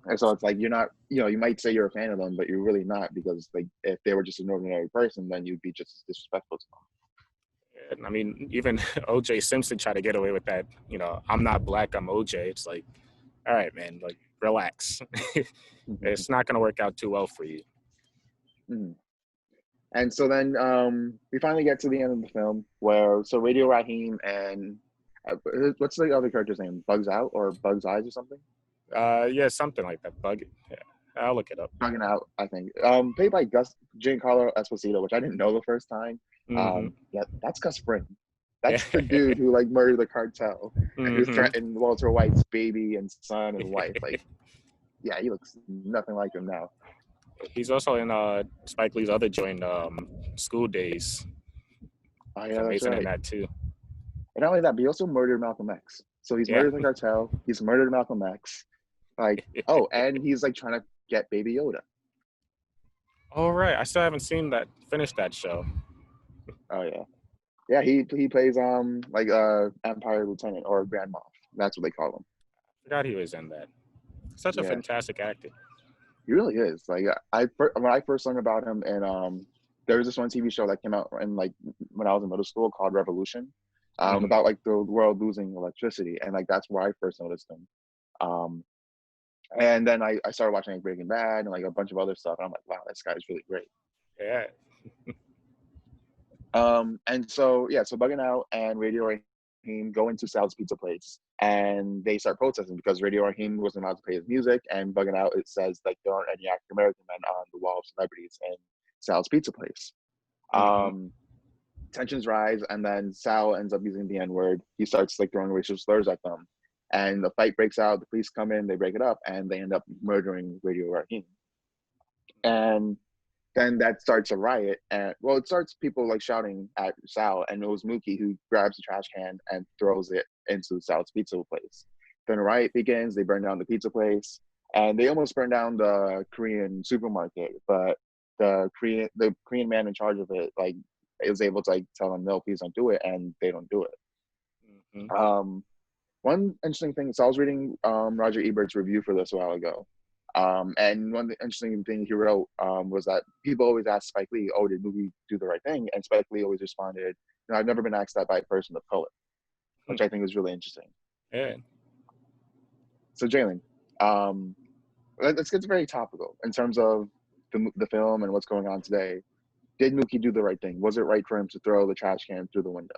And so it's like you're not, you might say you're a fan of them, but you're really not, because like if they were just an ordinary person, then you'd be just as disrespectful to And I mean, even OJ Simpson tried to get away with that. I'm not black, I'm OJ. It's like, all right, man, like, relax. them. It's not going to work out too well for you. Mhm. And so then we finally get to the end of the film where so Radio Raheem and what's the other character's name? Bugs Out or Bugs Eyes or something? Yeah, something like that. Bug. Yeah, I'll look it up. Bugging Out, I think. Played by Giancarlo Esposito, which I didn't know the first time. Hmm. Yeah, that's Gus Fring. Yeah. That's the dude who like murdered the cartel and who Hmm. threatened Walter White's baby and son and wife. Like, yeah, he looks nothing like him now. He's also in Spike Lee's other joint, School Days. Oh He's yeah, that's amazing in right. that too. And not only that, but he also murdered Malcolm X. So he's Yeah. murdered the cartel. He's murdered Malcolm X. Like, oh, and he's like trying to get Baby Yoda. All right. I still haven't seen that. Finished that show. Oh yeah, yeah. He plays like Empire Lieutenant or Grand Moff. That's what they call him. Forgot he was in that. Such a Yeah, fantastic actor. he really is. Like when I first learned about him, and there was this one TV show that came out in like when I was in middle school called Revolution, Hmm. about like the world losing electricity, and like that's where I first noticed him. Um, and then I started watching like Breaking Bad and like a bunch of other stuff, and I'm like, wow, this guy's really great. Yeah. And so yeah, so Bugging Out and Radio Raheem go into Sal's Pizza Place and they start protesting because Radio Raheem wasn't allowed to play his music, and Bugging Out it says like there aren't any African American men on the wall of celebrities in Sal's Pizza Place. Hmm. Um, Tensions rise, and then Sal ends up using the N word. He starts like throwing racial slurs at them, and the fight breaks out. The police come in, they break it up, and they end up murdering Radio Raheem. And then that starts a riot, and well, it starts people like shouting at Sal, and it was Mookie who grabs the trash can and throws it into Sal's pizza place. Then a riot begins. They burn down the pizza place, and they almost burn down the Korean supermarket. But the Korean man in charge of it like is able to like tell them no, please don't do it, and they don't do it. Hmm. Um, One interesting thing, so I was reading Roger Ebert's review for this a while ago. And one of the interesting things he wrote was that people always ask Spike Lee, oh, did movie do the right thing? And Spike Lee always responded, I've never been asked that by a person of color, which I think is really interesting. Yeah. So, Jalen, um, let's get very topical in terms of the film and what's going on today. Did Mookie do the right thing? Was it right for him to throw the trash can through the window?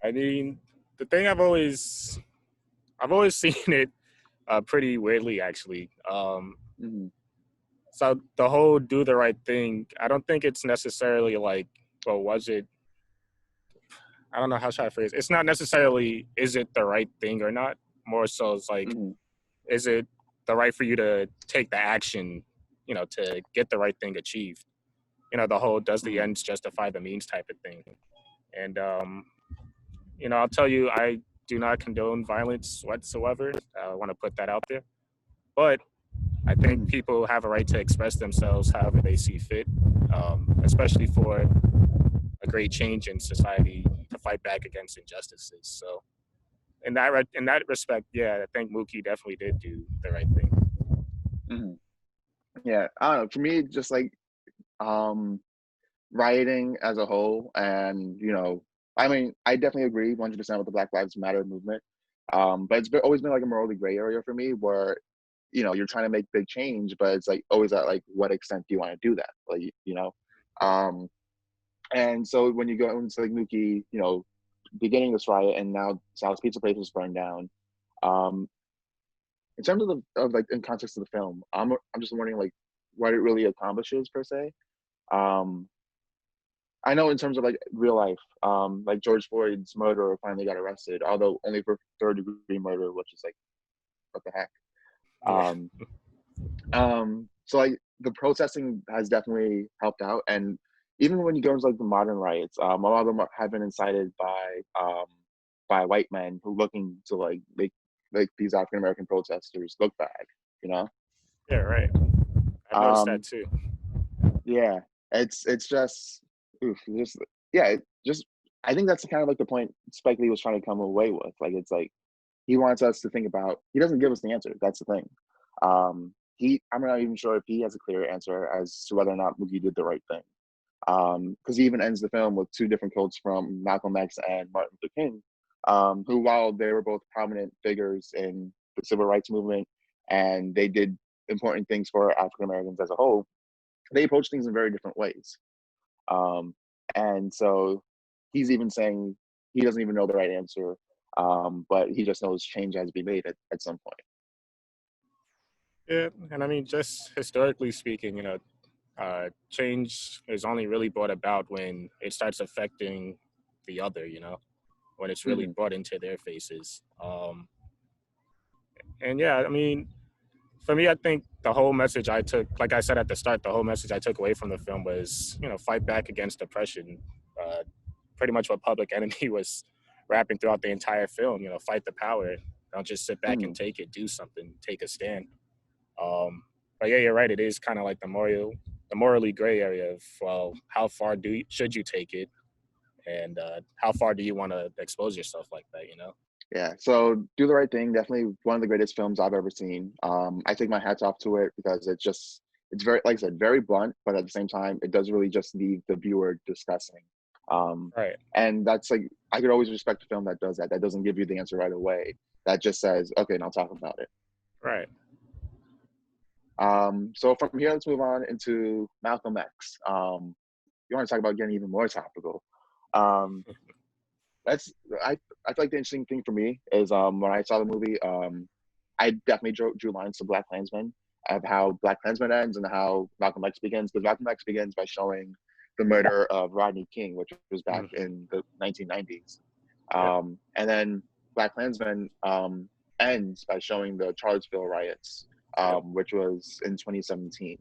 I mean, the thing I've always seen it pretty weirdly actually. Mm-hmm. So the whole do the right thing, I don't think it's necessarily like, well, was it? I don't know how should I phrase it. It's not necessarily is it the right thing or not. More so, it's like, Mm-hmm. is it the right for you to take the action, to get the right thing achieved? The whole does the Mm-hmm. ends justify the means type of thing. And I'll tell you, I do not condone violence whatsoever. I want to put that out there. But I think Mm-hmm. people have a right to express themselves however they see fit, especially for a great change in society to fight back against injustices. So, in that respect, yeah, I think Mookie definitely did do the right thing. Mm-hmm. Yeah, I don't know. For me, just like um, rioting as a whole, and I mean, I definitely agree 100% with the Black Lives Matter movement. But always been like a morally gray area for me, where you're trying to make big change, but it's like always at like what extent do you want to do that? Like um, and so when you go into like Nuki, beginning this riot, and now Sal's Pizza Place was burned down. Um, in terms of like in context of the film, I'm just wondering like what it really accomplishes per se. Um, I know in terms of like real life, like George Floyd's murderer finally got arrested, although only for third-degree murder, which is like what the heck. Yeah, Um, so like the protesting has definitely helped out, and even when you go into like the modern riots, a lot of them have been incited by white men who looking to like make these African American protesters look bad, you know. yeah, right. I've noticed that Um, too. yeah, it's just, oof, just yeah, just I think that's kind of like the point Spike Lee was trying to come away with. Like it's like he wants us to think about. He doesn't give us the answer. That's the thing. I'm not even sure if he has a clear answer as to whether or not Mookie did the right thing. Because he even ends the film with two different quotes from Malcolm X and Martin Luther King, who, while they were both prominent figures in the civil rights movement and they did important things for African Americans as a whole, they approach things in very different ways. Um, and so he's even saying he doesn't even know the right answer, but he just knows change has to be made at some point. Yeah, and I mean, just historically speaking, change is only really brought about when it starts affecting the other, you know, when it's really Hmm. brought into their faces. And yeah, I mean, for me, I think the whole message I took, like I said at the start, the whole message I took away from the film was, you know, fight back against oppression. Uh, Pretty much what Public Enemy was rapping throughout the entire film. You know, fight the power. Don't just sit back and Hmm. take it. Do something. Take a stand. Um, but yeah, you're right. It is kind of like the morally gray area of, well, how far should you take it, and how far do you want to expose yourself like that? You know. Yeah. So Do the Right Thing, definitely one of the greatest films I've ever seen. I take my hats off to it because it's very, like I said, very blunt, but at the same time, it does really just leave the viewer discussing. Um, Right. and that's like, I could always respect a film that does that. That doesn't give you the answer right away. That just says, okay, now talk about it. Right. So from here, let's move on into Malcolm X. You want to talk about getting even more topical? Um, that's I I feel like the interesting thing for me is when I saw the movie, I definitely drew lines to Black Klansman, of how Black Klansman ends and how Malcolm X begins. Because Malcolm X begins by showing the murder of Rodney King, which was back Mm-hmm. in the 1990s, Yep. and then Black Klansman ends by showing the Charlottesville riots, Yep. which was in 2017.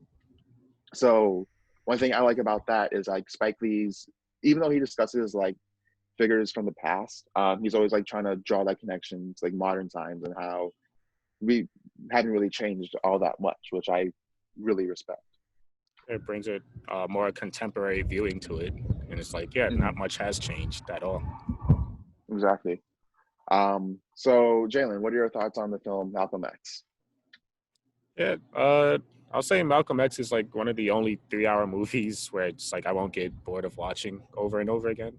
So one thing I like about that is like Spike Lee's, even though he discusses like figures from the past, he's always like trying to draw that connection to like modern times and how we haven't really changed all that much, which I really respect. It brings it more contemporary viewing to it, and it's like, yeah, not Hmm. much has changed at all. Exactly. So Jalen, what are your thoughts on the film Malcolm X? Yeah, I'll say Malcolm X is like one of the only 3 hour movies where it's like I won't get bored of watching over and over again.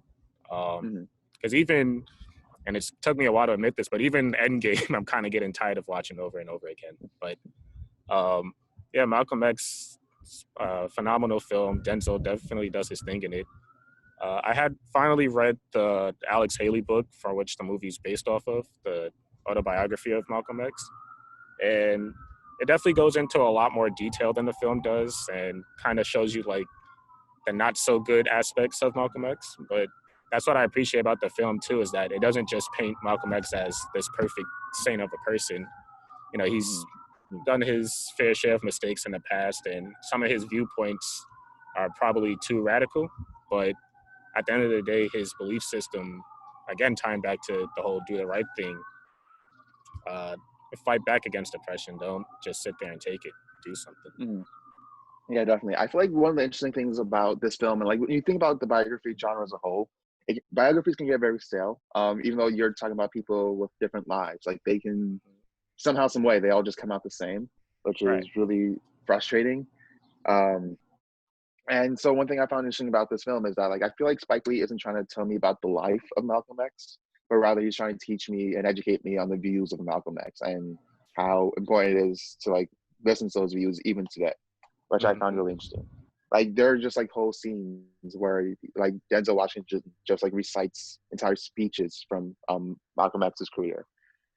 Hmm. Because even, and it's took me a while to admit this, but even Endgame, I'm kind of getting tired of watching over and over again. But um, yeah, Malcolm X, phenomenal film. Denzel definitely does his thing in it. I had finally read the Alex Haley book for which the movie's based off of, the autobiography of Malcolm X. And it definitely goes into a lot more detail than the film does and kind of shows you like the not so good aspects of Malcolm X. But that's what I appreciate about the film too, is that it doesn't just paint Malcolm X as this perfect saint of a person. You know, he's Hmm. done his fair share of mistakes in the past, and some of his viewpoints are probably too radical. But at the end of the day, his belief system, again, tying back to the whole do the right thing, uh, fight back against oppression. Don't just sit there and take it. Do something. Hmm. Yeah, definitely. I feel like one of the interesting things about this film, and like when you think about the biography genre as a whole, biographies can get very stale. Even though you're talking about people with different lives, like they can somehow, some way, they all just come out the same, which Right. is really frustrating. Um, and so one thing I found interesting about this film is that like I feel like Spike Lee isn't trying to tell me about the life of Malcolm X, but rather he's trying to teach me and educate me on the views of Malcolm X and how important it is to like listen to those views even today, which I found Mm-hmm. really interesting. Like there are just like whole scenes where like Denzel Washington just like recites entire speeches from Malcolm X's career.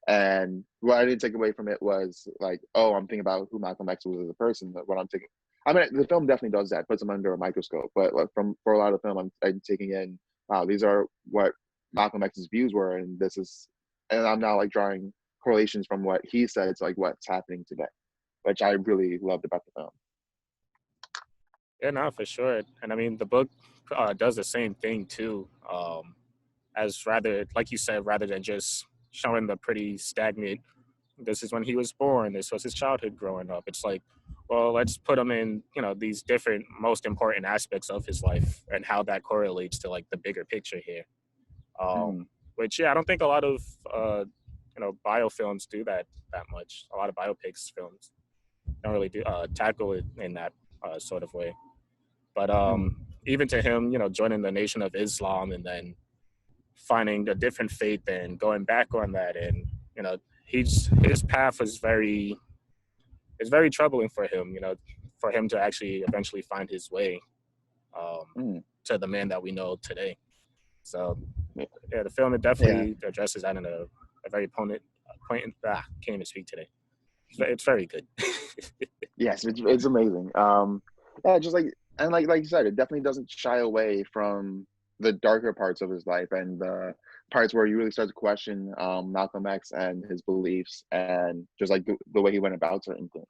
And what I didn't take away from it was like, oh, I'm thinking about who Malcolm X was as a person. What I'm taking, I mean, the film definitely does that, puts him under a microscope. But like from for a lot of the film, I'm taking in, wow, these are what Malcolm X's views were, and this is, and I'm now like drawing correlations from what he said to like what's happening today, which I really loved about the film. Yeah, no, for sure. And I mean, the book does the same thing too. As rather, like you said, rather than just showing the pretty stagnant, this is when he was born, this was his childhood growing up. It's like, well, let's put him in, you know, these different, most important aspects of his life and how that correlates to like the bigger picture here. Mm-hmm. Which, yeah, I don't think a lot of, biofilms do that much. A lot of biopics films don't really do tackle it in that sort of way. But Mm-hmm. even to him, you know, joining the Nation of Islam and then finding a different faith and going back on that, and you know, his path was very, it's very troubling for him. You know, for him to actually eventually find his way um, Mm-hmm. to the man that we know today. So yeah, the film it Yeah. definitely addresses that in a very poignant. Can't even speak today. It's very good. Yes, it's amazing. Yeah, just like and like you said, it definitely doesn't shy away from the darker parts of his life and the parts where you really start to question Malcolm X and his beliefs and just like the way he went about certain things.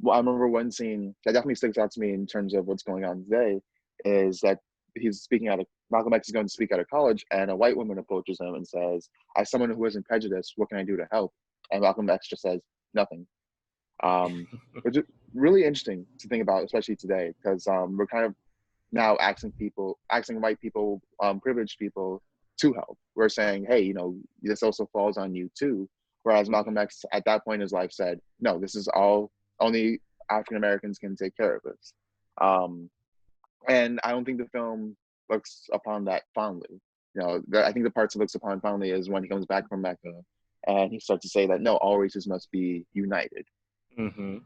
Well, I remember one scene that definitely sticks out to me in terms of what's going on today is that he's speaking out of Malcolm X is going to speak out of college, and a white woman approaches him and says, "As someone who isn't prejudiced, what can I do to help?" And Malcolm X just says, "Nothing." Which is really interesting to think about, especially today, because we're kind of now asking white people, privileged people to help. We're saying, hey, this also falls on you too. Whereas Malcolm X at that point in his life said, no, this is all only African Americans can take care of this. And I don't think the film looks upon that fondly. I think the parts it looks upon fondly is when he comes back from Mecca and he starts to say that no, all races must be united. Mm-hmm.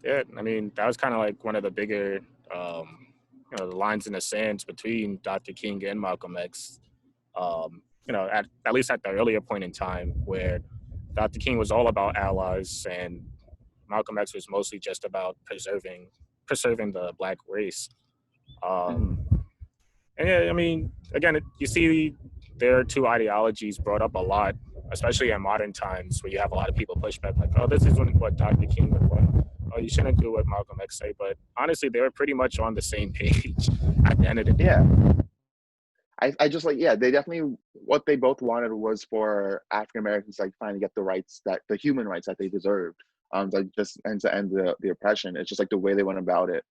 Yeah, I mean, that was kind of like one of the bigger, the lines in the sands between Dr. King and Malcolm X. At least at the earlier point in time, where Dr. King was all about allies and Malcolm X was mostly just about preserving the black race. Um, and yeah, I mean, again, you see their two ideologies brought up a lot, especially in modern times where you have a lot of people push back like, oh, this is what Dr. King would want. Oh, you shouldn't do what Malcolm X say. But honestly, they were pretty much on the same page at the end of the day. Yeah. I just they definitely, what they both wanted was for African Americans to finally get the human rights that they deserved, to end the oppression. It's just like the way they went about it.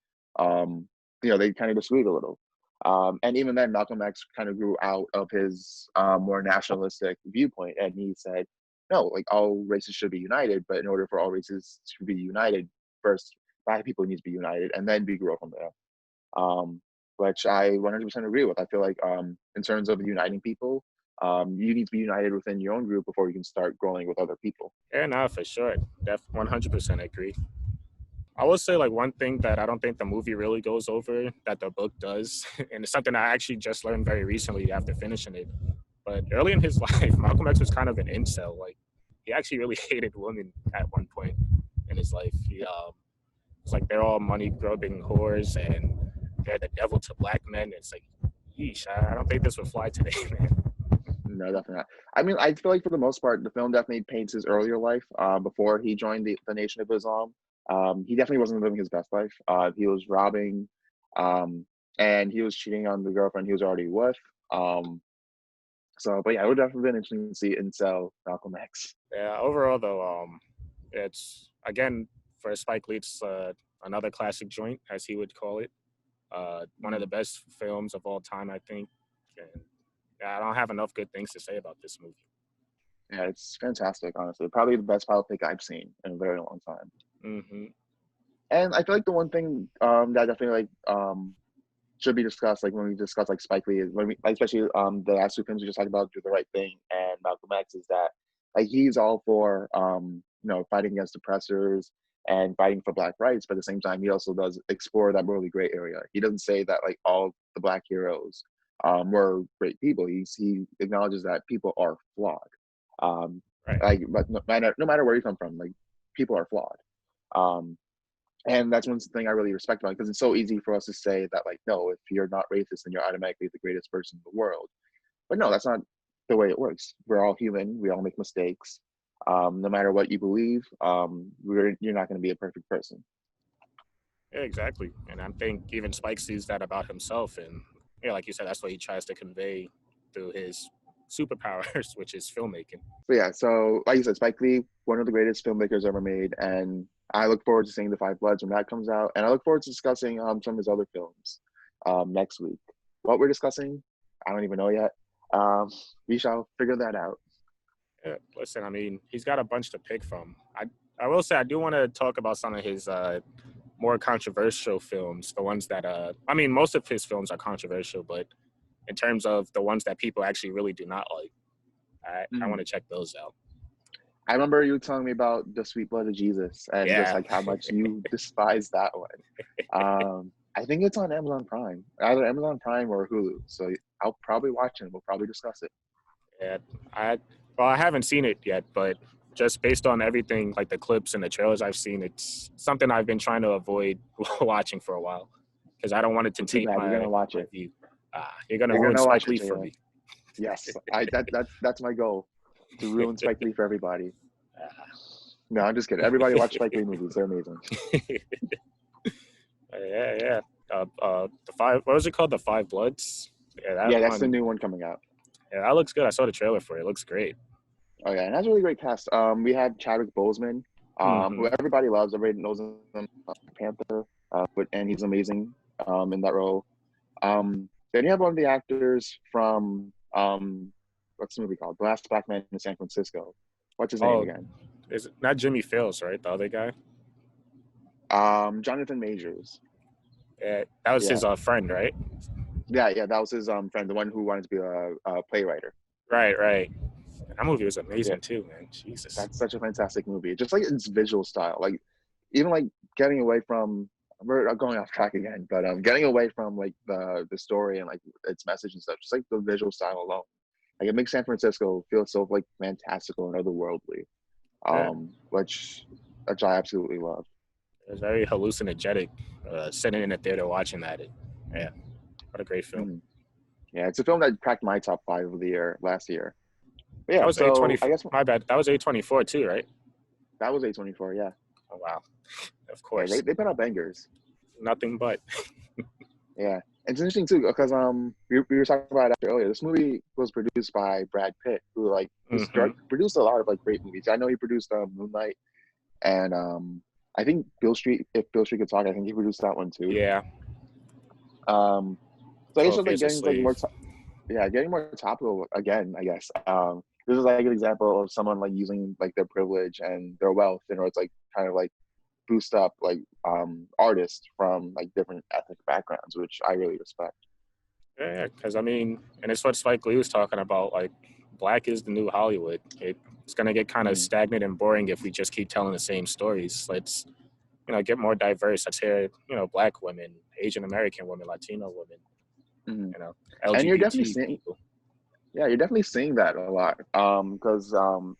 They kind of disagreed a little. And even then, Malcolm X kind of grew out of his more nationalistic viewpoint, and he said, no, like all races should be united, but in order for all races to be united, first black people need to be united, and then we grow from there. Which I 100% agree with. I feel like in terms of uniting people, you need to be united within your own group before you can start growing with other people. Yeah, no, for sure. 100% agree. I will say like one thing that I don't think the movie really goes over that the book does, and it's something I actually just learned very recently after finishing it. But early in his life, Malcolm X was kind of an incel. Like he actually really hated women at one point in his life. He it's like they're all money grubbing whores and they're the devil to black men. It's like, yeesh, I don't think this would fly today, man. No, definitely not. I mean, I feel like for the most part, the film definitely paints his earlier life before he joined the Nation of Islam. He definitely wasn't living his best life. He was robbing, and he was cheating on the girlfriend he was already with. But yeah, it would definitely been interesting to see incel Malcolm X. Yeah, overall though, it's again for Spike Lee, it's another classic joint, as he would call it. One of the best films of all time, I think. And yeah, I don't have enough good things to say about this movie. Yeah, it's fantastic, honestly. Probably the best biopic I've seen in a very long time. Mm-hmm. And I feel like the one thing that definitely should be discussed, like when we discuss like Spike Lee, especially the last two films we just talked about, Do the Right Thing and Malcolm X, is that like he's all for fighting against oppressors and fighting for black rights, but at the same time he also does explore that morally gray area. He doesn't say that like all the black heroes were great people. He acknowledges that people are flawed. Right. Like, but no matter where you come from, like people are flawed. And that's one thing I really respect about it, because it's so easy for us to say that, like, no, if you're not racist, then you're automatically the greatest person in the world. But no, that's not the way it works. We're all human. We all make mistakes. No matter what you believe, you're not going to be a perfect person. Yeah, exactly. And I think even Spike sees that about himself. And yeah, like you said, that's what he tries to convey through his superpowers, which is filmmaking. But yeah, so like you said, Spike Lee, one of the greatest filmmakers ever made. And I look forward to seeing The Five Bloods when that comes out. And I look forward to discussing some of his other films next week. What we're discussing, I don't even know yet. We shall figure that out. Yeah, listen, I mean, he's got a bunch to pick from. I will say I do want to talk about some of his more controversial films, the ones that I mean, most of his films are controversial, but in terms of the ones that people actually really do not like, I want to check those out. I remember you telling me about The Sweet Blood of Jesus and just like how much you despise that one. I think it's on Amazon Prime, either Amazon Prime or Hulu. So I'll probably watch it. We'll probably discuss it. Yeah, I haven't seen it yet, but just based on everything, like the clips and the trailers I've seen, it's something I've been trying to avoid watching for a while because I don't want it to taint my You're gonna watch my it. view. You're gonna You're ruin gonna Spike watch it, Lee for Jalen. me. Yes, that's my goal, to ruin Spike Lee for everybody. No, I'm just kidding. Everybody watch Spike Lee movies; they're amazing. Yeah. The five. What was it called? The Five Bloods. Yeah, that Yeah, that's the one. new one coming out. Yeah, that looks good. I saw the trailer for it. It looks great. Oh yeah, and that's a really great cast. We had Chadwick Boseman, who Hmm. everybody loves. Everybody knows him, Panther, and he's amazing in that role. Then you have one of the actors from what's the movie called? The Last Black Man in San Francisco. What's his name Oh, again? is it not Jimmy Fails, right? The other guy. Jonathan Majors. Yeah, that was Yeah, his friend, right? yeah. That was his friend, the one who wanted to be a playwright. Right. That movie was Yeah, amazing too, man. Jesus. that's such a fantastic movie. Just like its visual style, like even like getting away from, we're going off track again, but getting away from like the story and like its message and stuff, just like the visual style alone, like it makes San Francisco feel so like fantastical and otherworldly, Yeah, which I absolutely love. it was very hallucinogenic. Sitting in the theater watching that. Yeah, what a great film. Mhm. Yeah, it's a film that cracked my top five of the year last year. But That yeah, was so I A24. guess My bad. That was A24 too, right? that was A24. Yeah, Oh wow. Of yeah, course. they put out bangers. Nothing but. Yeah, it's interesting too because we were talking about it after earlier. This movie was produced by Brad Pitt, who like Hmm. produced a lot of like great movies. I know he produced Moonlight and I think Bill Street. If Bill Street Could Talk, I think he produced that one too. Yeah. Um, so I guess 12 just like Years a getting like Slave. getting more topical again. I guess this is like an example of someone like using like their privilege and their wealth in order to like kind of like boost up like artists from like different ethnic backgrounds, which I really respect. Yeah, because I mean, and it's what Spike Lee was talking about. Like, black is the new Hollywood. It's gonna get kind of Mm-hmm. stagnant and boring if we just keep telling the same stories. Let's get more diverse. Let's hear black women, Asian American women, Latino women, Mm-hmm. And you're definitely LGBT seeing, people. yeah, you're definitely seeing that a lot. Because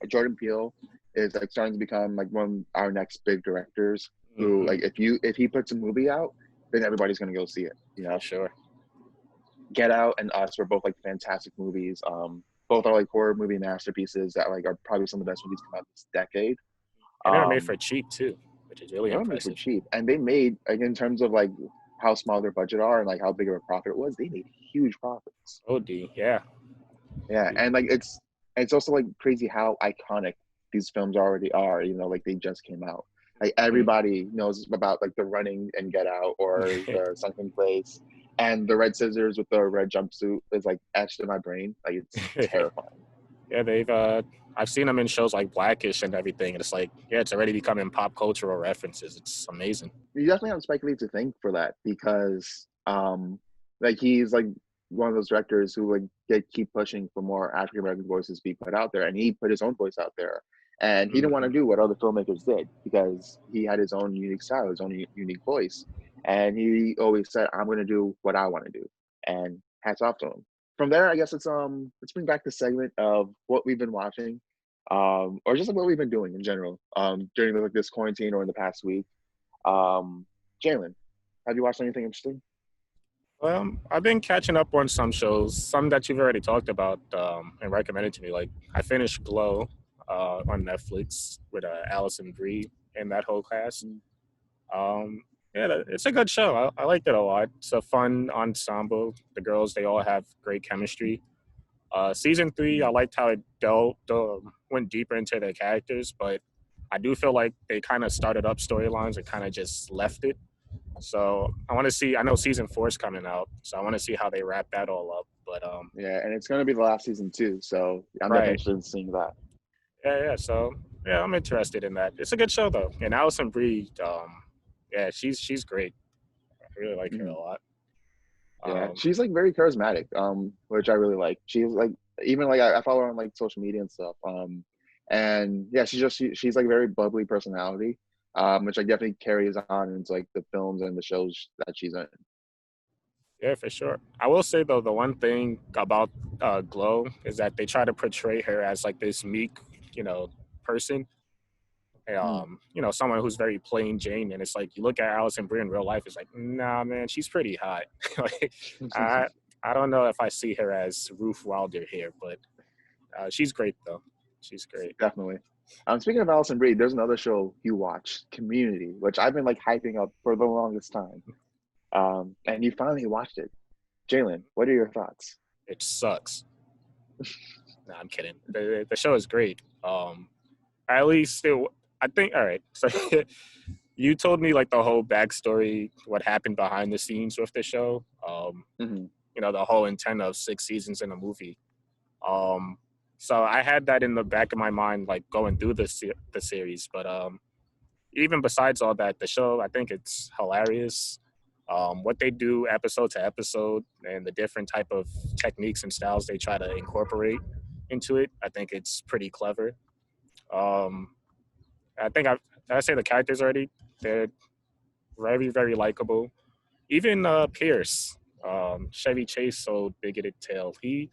Jordan Peele is like starting to become like one of our next big directors. Who Hmm. like if he puts a movie out, then everybody's gonna go see it. You For know, sure. Get Out and Us were both like fantastic movies. Both are like horror movie masterpieces that like are probably some of the best movies come out this decade. And they were made for Um, cheap too, which is really they were made for impressive. cheap, and they made like in terms of like how small their budget are and like how big of a profit it was, they made huge profits. OD, yeah. Yeah, and like it's also like crazy how iconic these films already are. You know, like they just came out. Like Mhm. everybody knows about like the Running and Get Out or the Sunken Place, and the red scissors with the red jumpsuit is like etched in my brain. Like it's terrifying. Yeah, they've I've seen them in shows like Blackish and everything, and it's like, yeah, it's already becoming pop cultural references. It's amazing. You definitely have Spike Lee to thank for that because like he's like one of those directors who like keep pushing for more African American voices to be put out there, and he put his own voice out there, and he didn't want to Hmm. do what other filmmakers did because he had his own unique style, his own unique voice, and he always said, "I'm going to do what I want to do," and hats off to him. From there, I guess let's bring back the segment of what we've been watching, or just like what we've been doing in general, during like this quarantine or in the past week. um, Jalen, have you watched anything interesting? I've been catching up on some shows, some that you've already talked about and recommended to me. Like I finished Glow on Netflix with Allison Brie and that whole cast. Mm. Yeah, it's a good show. I liked it a lot. It's a fun ensemble. The girls, they all have great chemistry. Season three, I Mm. liked how it went deeper into their characters, but I do feel like they kind of started up storylines and kind of just left it. So I want to see. I know season four is coming out, so I want to see how they wrap that all up. But Yeah, and it's going to be the last season too, so I'm definitely right, interested in seeing that. yeah. So yeah, I'm interested in that. It's a good show though, and Alison Brie, yeah, she's great. I really like her a Mhm. lot. Yeah, Um, she's like very charismatic, which I really like. She's like even like I follow her on like social media and stuff. And yeah, she's like very bubbly personality, which like definitely carries on into like the films and the shows that she's in. Yeah, for sure. I will say though, the one thing about Glow is that they try to portray her as like this meek, person. Mm. Someone who's very plain Jane, and it's like you look at Alison Brie in real life, it's like, nah, man, she's pretty hot. like, I, I don't know if I see her as Ruth Wilder here, but she's great though. She's great. Definitely. Speaking of Allison Brie, there's another show you watch, Community, which I've been like hyping up for the longest time. And you finally watched it. Jalen, what are your thoughts? It sucks. No, I'm kidding. The show is great. At least I think. All right. So you told me like the whole backstory, what happened behind the scenes with the show. Mm-hmm. You know, the whole intent of 6 seasons in a movie. So I had that in the back of my mind, like going through the series. But even besides all that, the show, I think it's hilarious. What they do episode to episode and the different type of techniques and styles they try to incorporate into it, I think it's pretty clever. Um, I think I say the characters already. They're very, very likable. Even Pierce, Chevy Chase, so bigoted tail. He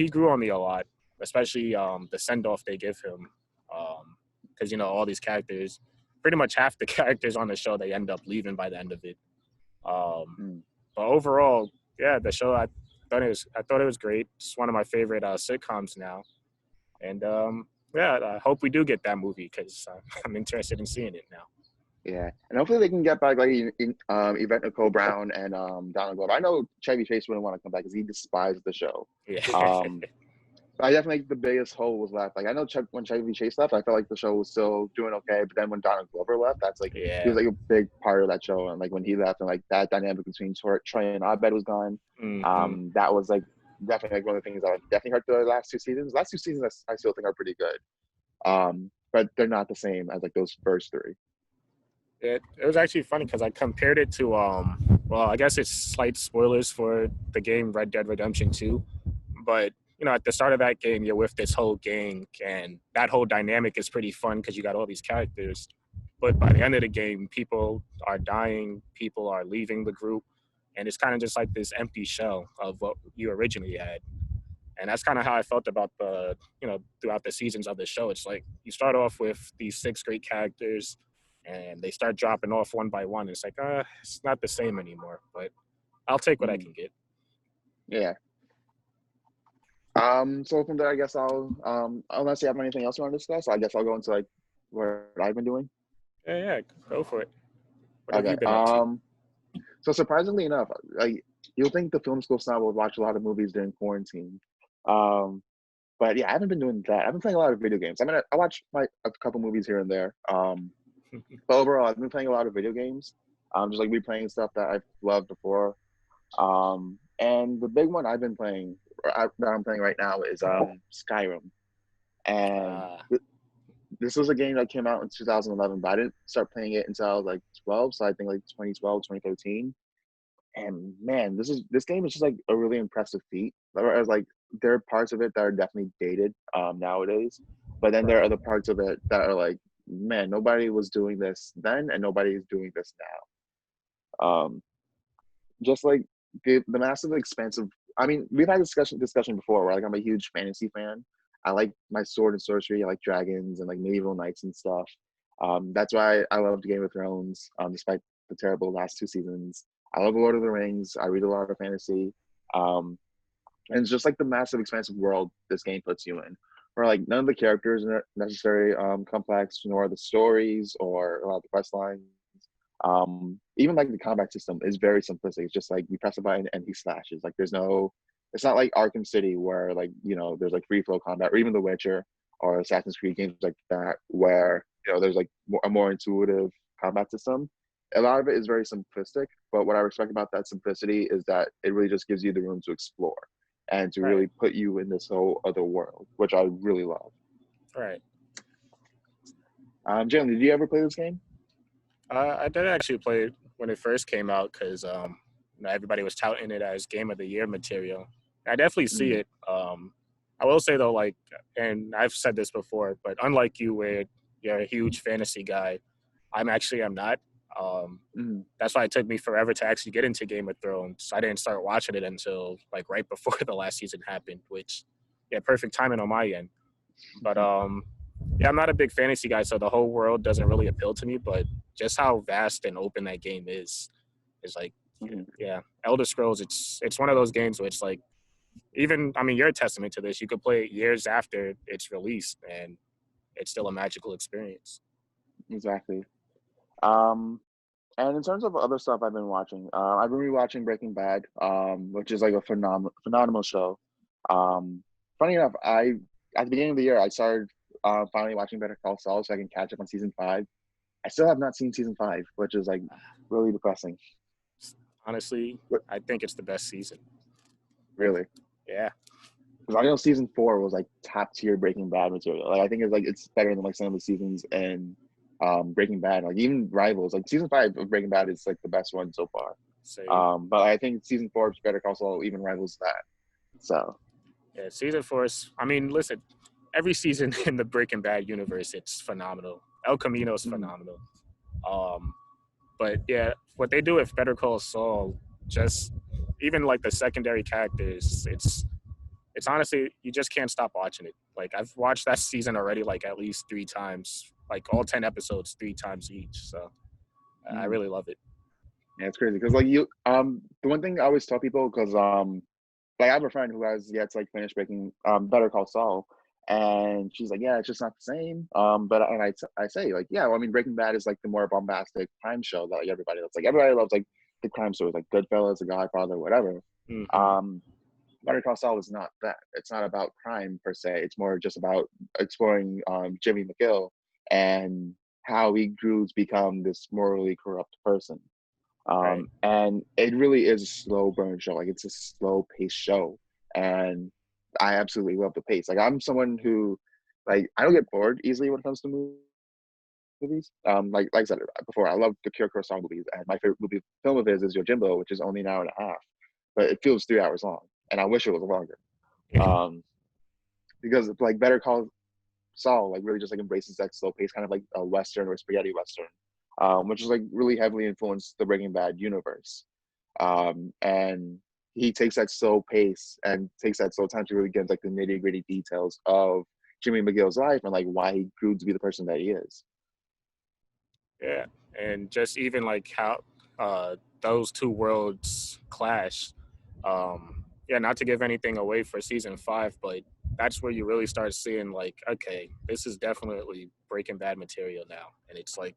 grew on me a lot, especially the send off they give him. Because you know all these characters, pretty much half the characters on the show, they end up leaving by the end of it. Mm. But overall, yeah, the show I thought it was great. It's one of my favorite sitcoms now, and yeah, I hope we do get that movie because I'm interested in seeing it now. Yeah, and hopefully they can get back like Yvette Nicole Brown and Donald Glover. I know Chevy Chase wouldn't want to come back because he despised the show. Yeah, But I definitely think the biggest hole was left. Like I know when Chevy Chase left, I felt like the show was still doing okay. But then when Donald Glover left, that's like he yeah. was like a big part of that show. And like when he left, and like that dynamic between Troy and Abed was gone. Mm-hmm. That was like definitely like one of the things that definitely hurt the last two seasons. Last two seasons, I still think are pretty good. But they're not the same as like those first three. It was actually funny because I compared it to well, I guess it's slight spoilers for the game Red Dead Redemption 2, but you know at the start of that game you're with this whole gang and that whole dynamic is pretty fun because you got all these characters, but by the end of the game people are dying, people are leaving the group, and it's kind of just like this empty shell of what you originally had. And that's kind of how I felt about the, you know, throughout the seasons of the show. It's like you start off with these 6 great characters and they start dropping off one by one. It's like, it's not the same anymore, but I'll take what I can get. Yeah. So from there, I guess I'll, unless you have anything else you want to discuss, I guess I'll go into like what I've been doing. Yeah, go for it. What have Okay. you been up to? So surprisingly enough, like you'll think the Film School Snob would watch a lot of movies during quarantine. But yeah, I haven't been doing that. I've been playing a lot of video games. I mean, I watch a couple movies here and there. But overall, I've been playing a lot of video games. Just like replaying stuff that I've loved before. And the big one I've been playing, that I'm playing right now, is Skyrim. And this was a game that came out in 2011, but I didn't start playing it until I was like 12. So I think like 2012, 2013. And man, this game is just like a really impressive feat. Whereas like there are parts of it that are definitely dated nowadays, but then there are other parts of it that are like, man, nobody was doing this then, and nobody is doing this now. Just like the massive expansive. I mean, we've had discussion before where like I'm a huge fantasy fan. I like my sword and sorcery. I like dragons and like medieval knights and stuff. That's why I loved Game of Thrones, despite the terrible last 2 seasons. I love Lord of the Rings. I read a lot of fantasy. And it's just like the massive, expansive world this game puts you in, where like none of the characters are necessarily complex, nor the stories or a lot of the quest lines. Even like the combat system is very simplistic. It's just like you press a button and he slashes. Like there's no, it's not like Arkham City where like, you know, there's like free flow combat, or even The Witcher or Assassin's Creed games like that, where, you know, there's like a more intuitive combat system. A lot of it is very simplistic, but what I respect about that simplicity is that it really just gives you the room to explore and to really put you in this whole other world, which I really love. Right. Jalen, did you ever play this game? I did actually play it when it first came out because you know, everybody was touting it as Game of the Year material. I definitely see it. I will say though, like, and I've said this before, but unlike you, where you're a huge fantasy guy, I'm not. That's why it took me forever to actually get into Game of Thrones. I didn't start watching it until like right before the last season happened, which, yeah, perfect timing on my end. But yeah, I'm not a big fantasy guy, so the whole world doesn't really appeal to me. But just how vast and open that game is like Mhm. Yeah, Elder Scrolls. It's one of those games where it's like, even, I mean, you're a testament to this. You could play it years after it's released, and it's still a magical experience. Exactly. Um, and in terms of other stuff I've been watching, I've been rewatching Breaking Bad, which is like a phenomenal show. Funny enough, I at the beginning of the year I started finally watching Better Call Saul so I can catch up on season 5. I still have not seen season 5, which is like really depressing. Honestly, But I think it's the best season. really, Yeah, because I know season 4 was like top tier Breaking Bad material. Like I think it's better than like some of the seasons in Breaking Bad. Like even rivals. Like season 5 of Breaking Bad is like the best one so far. same. But I think season 4 of Better Call Saul even rivals that. So Yeah, season 4 is, I mean, listen, every season in the Breaking Bad universe, it's phenomenal. El Camino is mhm. phenomenal. Um, but yeah, what they do with Better Call Saul, just even like the secondary characters, it's honestly, you just can't stop watching it. Like I've watched that season already like at least 3 times, like all 10 episodes 3 times each. So I Mhm. really love it. Yeah, it's crazy because like you the one thing I always tell people because like I have a friend who has yet to like finish making Better Call Saul, and she's like, yeah, it's just not the same. But and I say like, yeah, well, I mean, Breaking Bad is like the more bombastic crime show that like everybody loves. Like everybody loves like the crime stories, like Goodfellas, The Godfather, whatever. Hmm. Um, Better Call Saul is not that. It's not about crime per se. It's more just about exploring Jimmy McGill and how he grew to become this morally corrupt person. Right. And it really is a slow burn show. Like it's a slow paced show, and I absolutely love the pace. Like I'm someone who, like, I don't get bored easily when it comes to movies. Like I said before, I love the Kira Kurosawa movies, and my favorite movie film of his is Yojimbo, which is only an hour and a half, but it feels 3 hours long, and I wish it was longer. Um, because like Better Call Saul like really just like embraces that slow pace, kind of like a western or spaghetti western, which is like really heavily influenced the Breaking Bad universe. And he takes that slow pace and takes that slow time to really get into like the nitty gritty details of Jimmy McGill's life and like why he grew to be the person that he is. Yeah, and just even like how those two worlds clash. Yeah, not to give anything away for season 5, but that's where you really start seeing like, okay, this is definitely Breaking Bad material now, and it's like,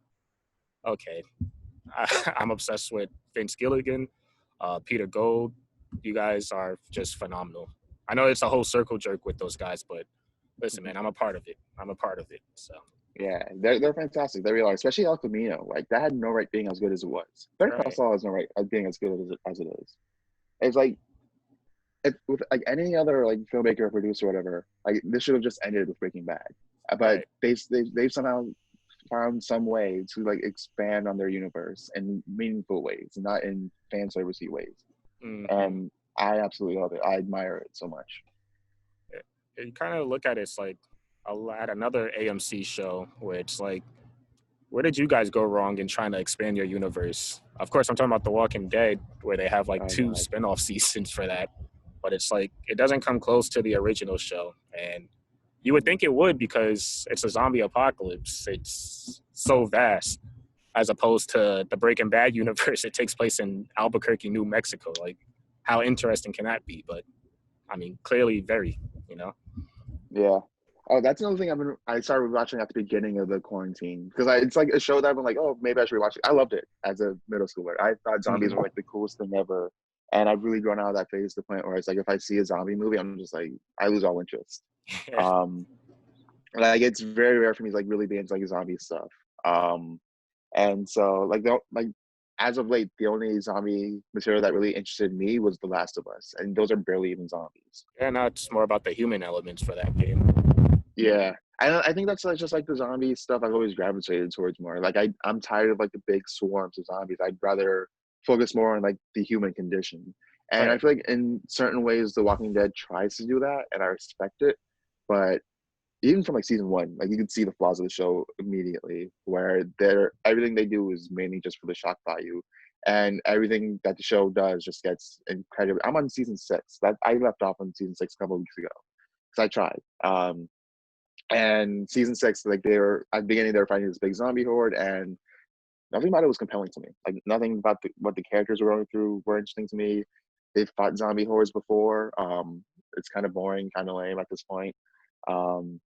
okay, I'm obsessed with Vince Gilligan, Peter Gold. You guys are just phenomenal. I know it's a whole circle jerk with those guys, but listen, Mhm. man, I'm a part of it. I'm a part of it. So, Yeah, they're fantastic. They realize, especially El Camino, like that had no right being as good as it was. Better Call right, Saul has no right being as good as it is. It's like with like any other like filmmaker or producer or whatever, like this should have just ended with Breaking Bad. But right. they've somehow found some way to like expand on their universe in meaningful ways, not in fan servicey ways. Hmm. And I absolutely love it. I admire it so much. You kind of look at it, it's like at another AMC show where it's like, where did you guys go wrong in trying to expand your universe? Of course, I'm talking about The Walking Dead, where they have like Oh two God. spin-off seasons for that. But it's like, it doesn't come close to the original show. And you would Mhm. think it would because it's a zombie apocalypse. It's so vast as opposed to the Breaking Bad universe. It takes place in Albuquerque, New Mexico. Like, how interesting can that be? But I mean, clearly very, you know? Yeah. Oh, that's another thing I started watching at the beginning of the quarantine because it's like a show that I've been like, oh, maybe I should rewatch it. I loved it as a middle schooler. I thought zombies were Mm-hmm. like the coolest thing ever, and I've really grown out of that phase to the point where it's like if I see a zombie movie, I'm just like I lose all interest. Yeah. Um, like it's very rare for me to like really be into like zombie stuff. Um, and so like like as of late, the only zombie material that really interested me was The Last of Us, and those are barely even zombies. Yeah, now it's more about the human elements for that game. Yeah. I think that's like, just like the zombie stuff I've always gravitated towards more. Like I'm tired of like the big swarms of zombies. I'd rather focus more on like the human condition. And I Right. feel like in certain ways The Walking Dead tries to do that and I respect it. But even from like season 1, like you can see the flaws of the show immediately where they're everything they do is mainly just for the shock value. And everything that the show does just gets incredible. I'm on season 6. That I left off on season 6 a couple of weeks ago because I tried. And season 6, like they were at the beginning, they were fighting this big zombie horde, and nothing about it was compelling to me. Like nothing about what the characters were going through were interesting to me. They've fought zombie horrors before. It's kind of boring, kind of lame at this point. Um,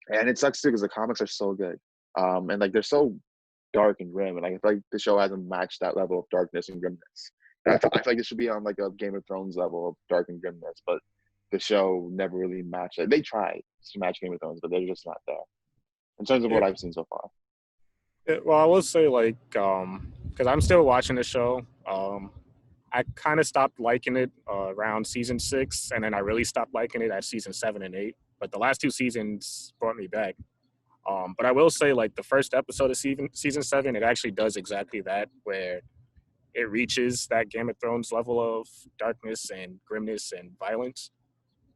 and it sucks too because the comics are so good. And like they're so dark and grim, and like, I feel like the show hasn't matched that level of darkness and grimness. And I feel like it should be on like a Game of Thrones level of dark and grimness, but the show never really matched it. They tried to match Game of Thrones, but they're just not there in terms of Yeah. what I've seen so far. Well, I will say like because I'm still watching the show. I kind of stopped liking it around season 6, and then I really stopped liking it at season 7 and 8. But the last 2 seasons brought me back. But I will say, like the first episode of season 7, it actually does exactly that, where it reaches that Game of Thrones level of darkness and grimness and violence.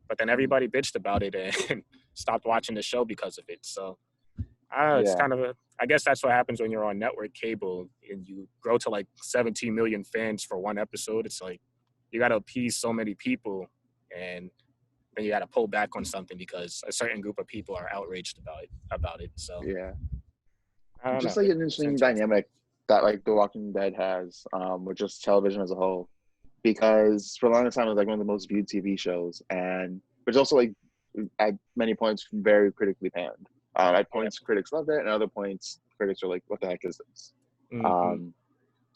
But then everybody bitched about it and stopped watching the show because of it. So it's Yeah, kind of I guess that's what happens when you're on network cable and you grow to like 17 million fans for one episode. It's like you got to appease so many people, and then you got to pull back on something because a certain group of people are outraged about it. So yeah. I don't Just know. like an It's interesting interesting. dynamic that like The Walking Dead has, with just television as a whole. Because for a long time it was like one of the most viewed TV shows, and but it's also like at many points very critically panned. At Yeah. points critics loved it, and other points critics are like, "What the heck is this?" Mm-hmm. Um,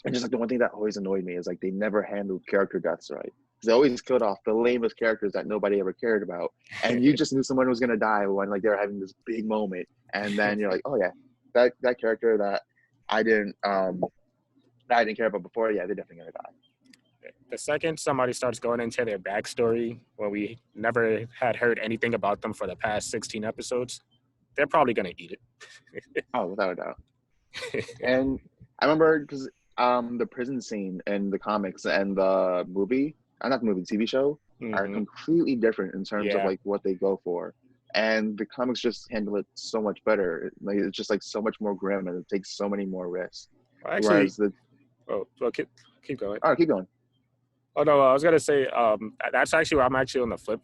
and just like the one thing that always annoyed me is like they never handled character deaths right. They always killed off the lamest characters that nobody ever cared about, and you just knew someone was gonna die when like they were having this big moment, and then you're like, "Oh yeah, that character that I didn't care about before, yeah, they're definitely gonna die." The second somebody starts going into their backstory when we never had heard anything about them for the past 16 episodes, they're probably gonna eat it. Oh, without a doubt. And I remember because the prison scene in the comics and the movie, not the movie, TV show, are Mm-hmm. completely different in terms of Yeah. like what they go for. And the comics just handle it so much better. Like it's just like so much more grim, and it takes so many more risks. Well, actually, Whereas the well, keep going. oh, keep going. Oh no, I was gonna say that's actually what I'm actually on the flip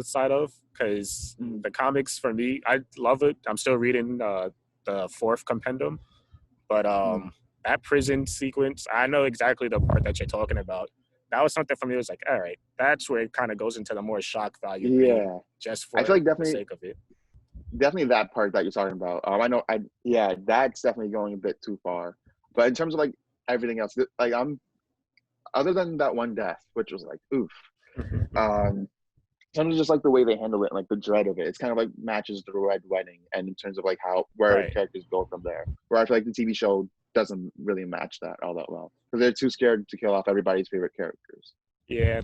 side of, because Mm, the comics for me, I love it. I'm still reading the fourth compendium, but mm. that prison sequence, I know exactly the part that you're talking about. That was something for me. It was like, all right, that's where it kind of goes into the more shock value read, Yeah, just I feel for like the sake of it. definitely that part that you're talking about. I know, yeah, that's definitely going a bit too far. But in terms of like everything else, like I'm other than that one death, which was like oof. Um, Kind of just like the way they handle it, like the dread of it. It's kind of like matches the Red Wedding, and in terms of like how where Right. characters go from there. Where I feel like the TV show doesn't really match that all that well because they're too scared to kill off everybody's favorite characters. Yeah,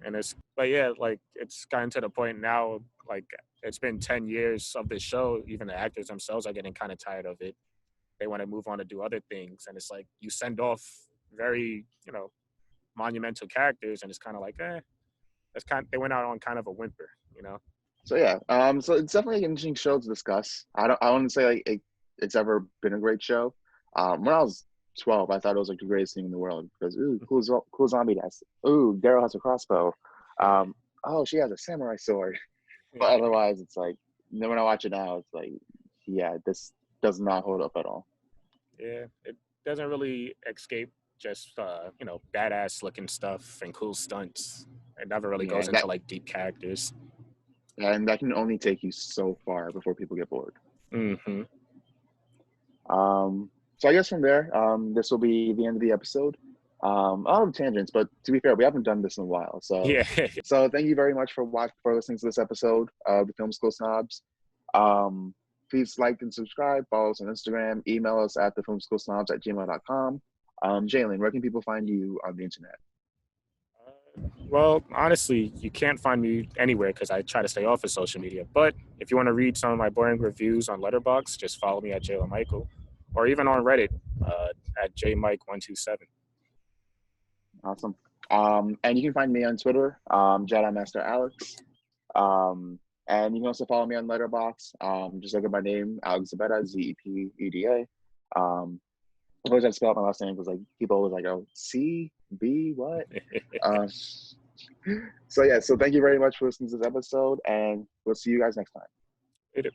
and but yeah, like it's gotten to the point now, like it's been 10 years of this show, even the actors themselves are getting kind of tired of it. They want to move on to do other things, and it's like you send off very, monumental characters, and it's kind of like, they went out on kind of a whimper. So yeah, so it's definitely an interesting show to discuss. I wouldn't say like it's ever been a great show. When I was 12, I thought it was like the greatest thing in the world because ooh, cool zombie death. Ooh, Daryl has a crossbow. Um, oh, she has a samurai sword. But otherwise, it's like when I watch it now, it's like, yeah, this does not hold up at all. Yeah, it doesn't really escape just badass looking stuff and cool stunts. It never really Yeah, goes into like deep characters. and that can only take you so far before people get bored. Hmm. So I guess from there, this will be the end of the episode. All of tangents, but to be fair, we haven't done this in a while. So, Yeah. so thank you very much for listening to this episode of the Film School Snobs. Um, Please like and subscribe. Follow us on Instagram. Email us at thefilmschoolsnobs@gmail.com. Jalen, where can people find you on the internet? Well, honestly, you can't find me anywhere because I try to stay off of social media. But if you want to read some of my boring reviews on Letterboxd, just follow me at Jalen Michael, or even on Reddit uh, at jmike127. Awesome. And you can find me on Twitter, Jedi Master Alex. And you can also follow me on Letterboxd. Just look at my name, Alex Zepeda, Zepeda. I always have to spell out my last name because like people always like, oh, CB what? Uh, so yeah, so thank you very much for listening to this episode, and we'll see you guys next time. Later.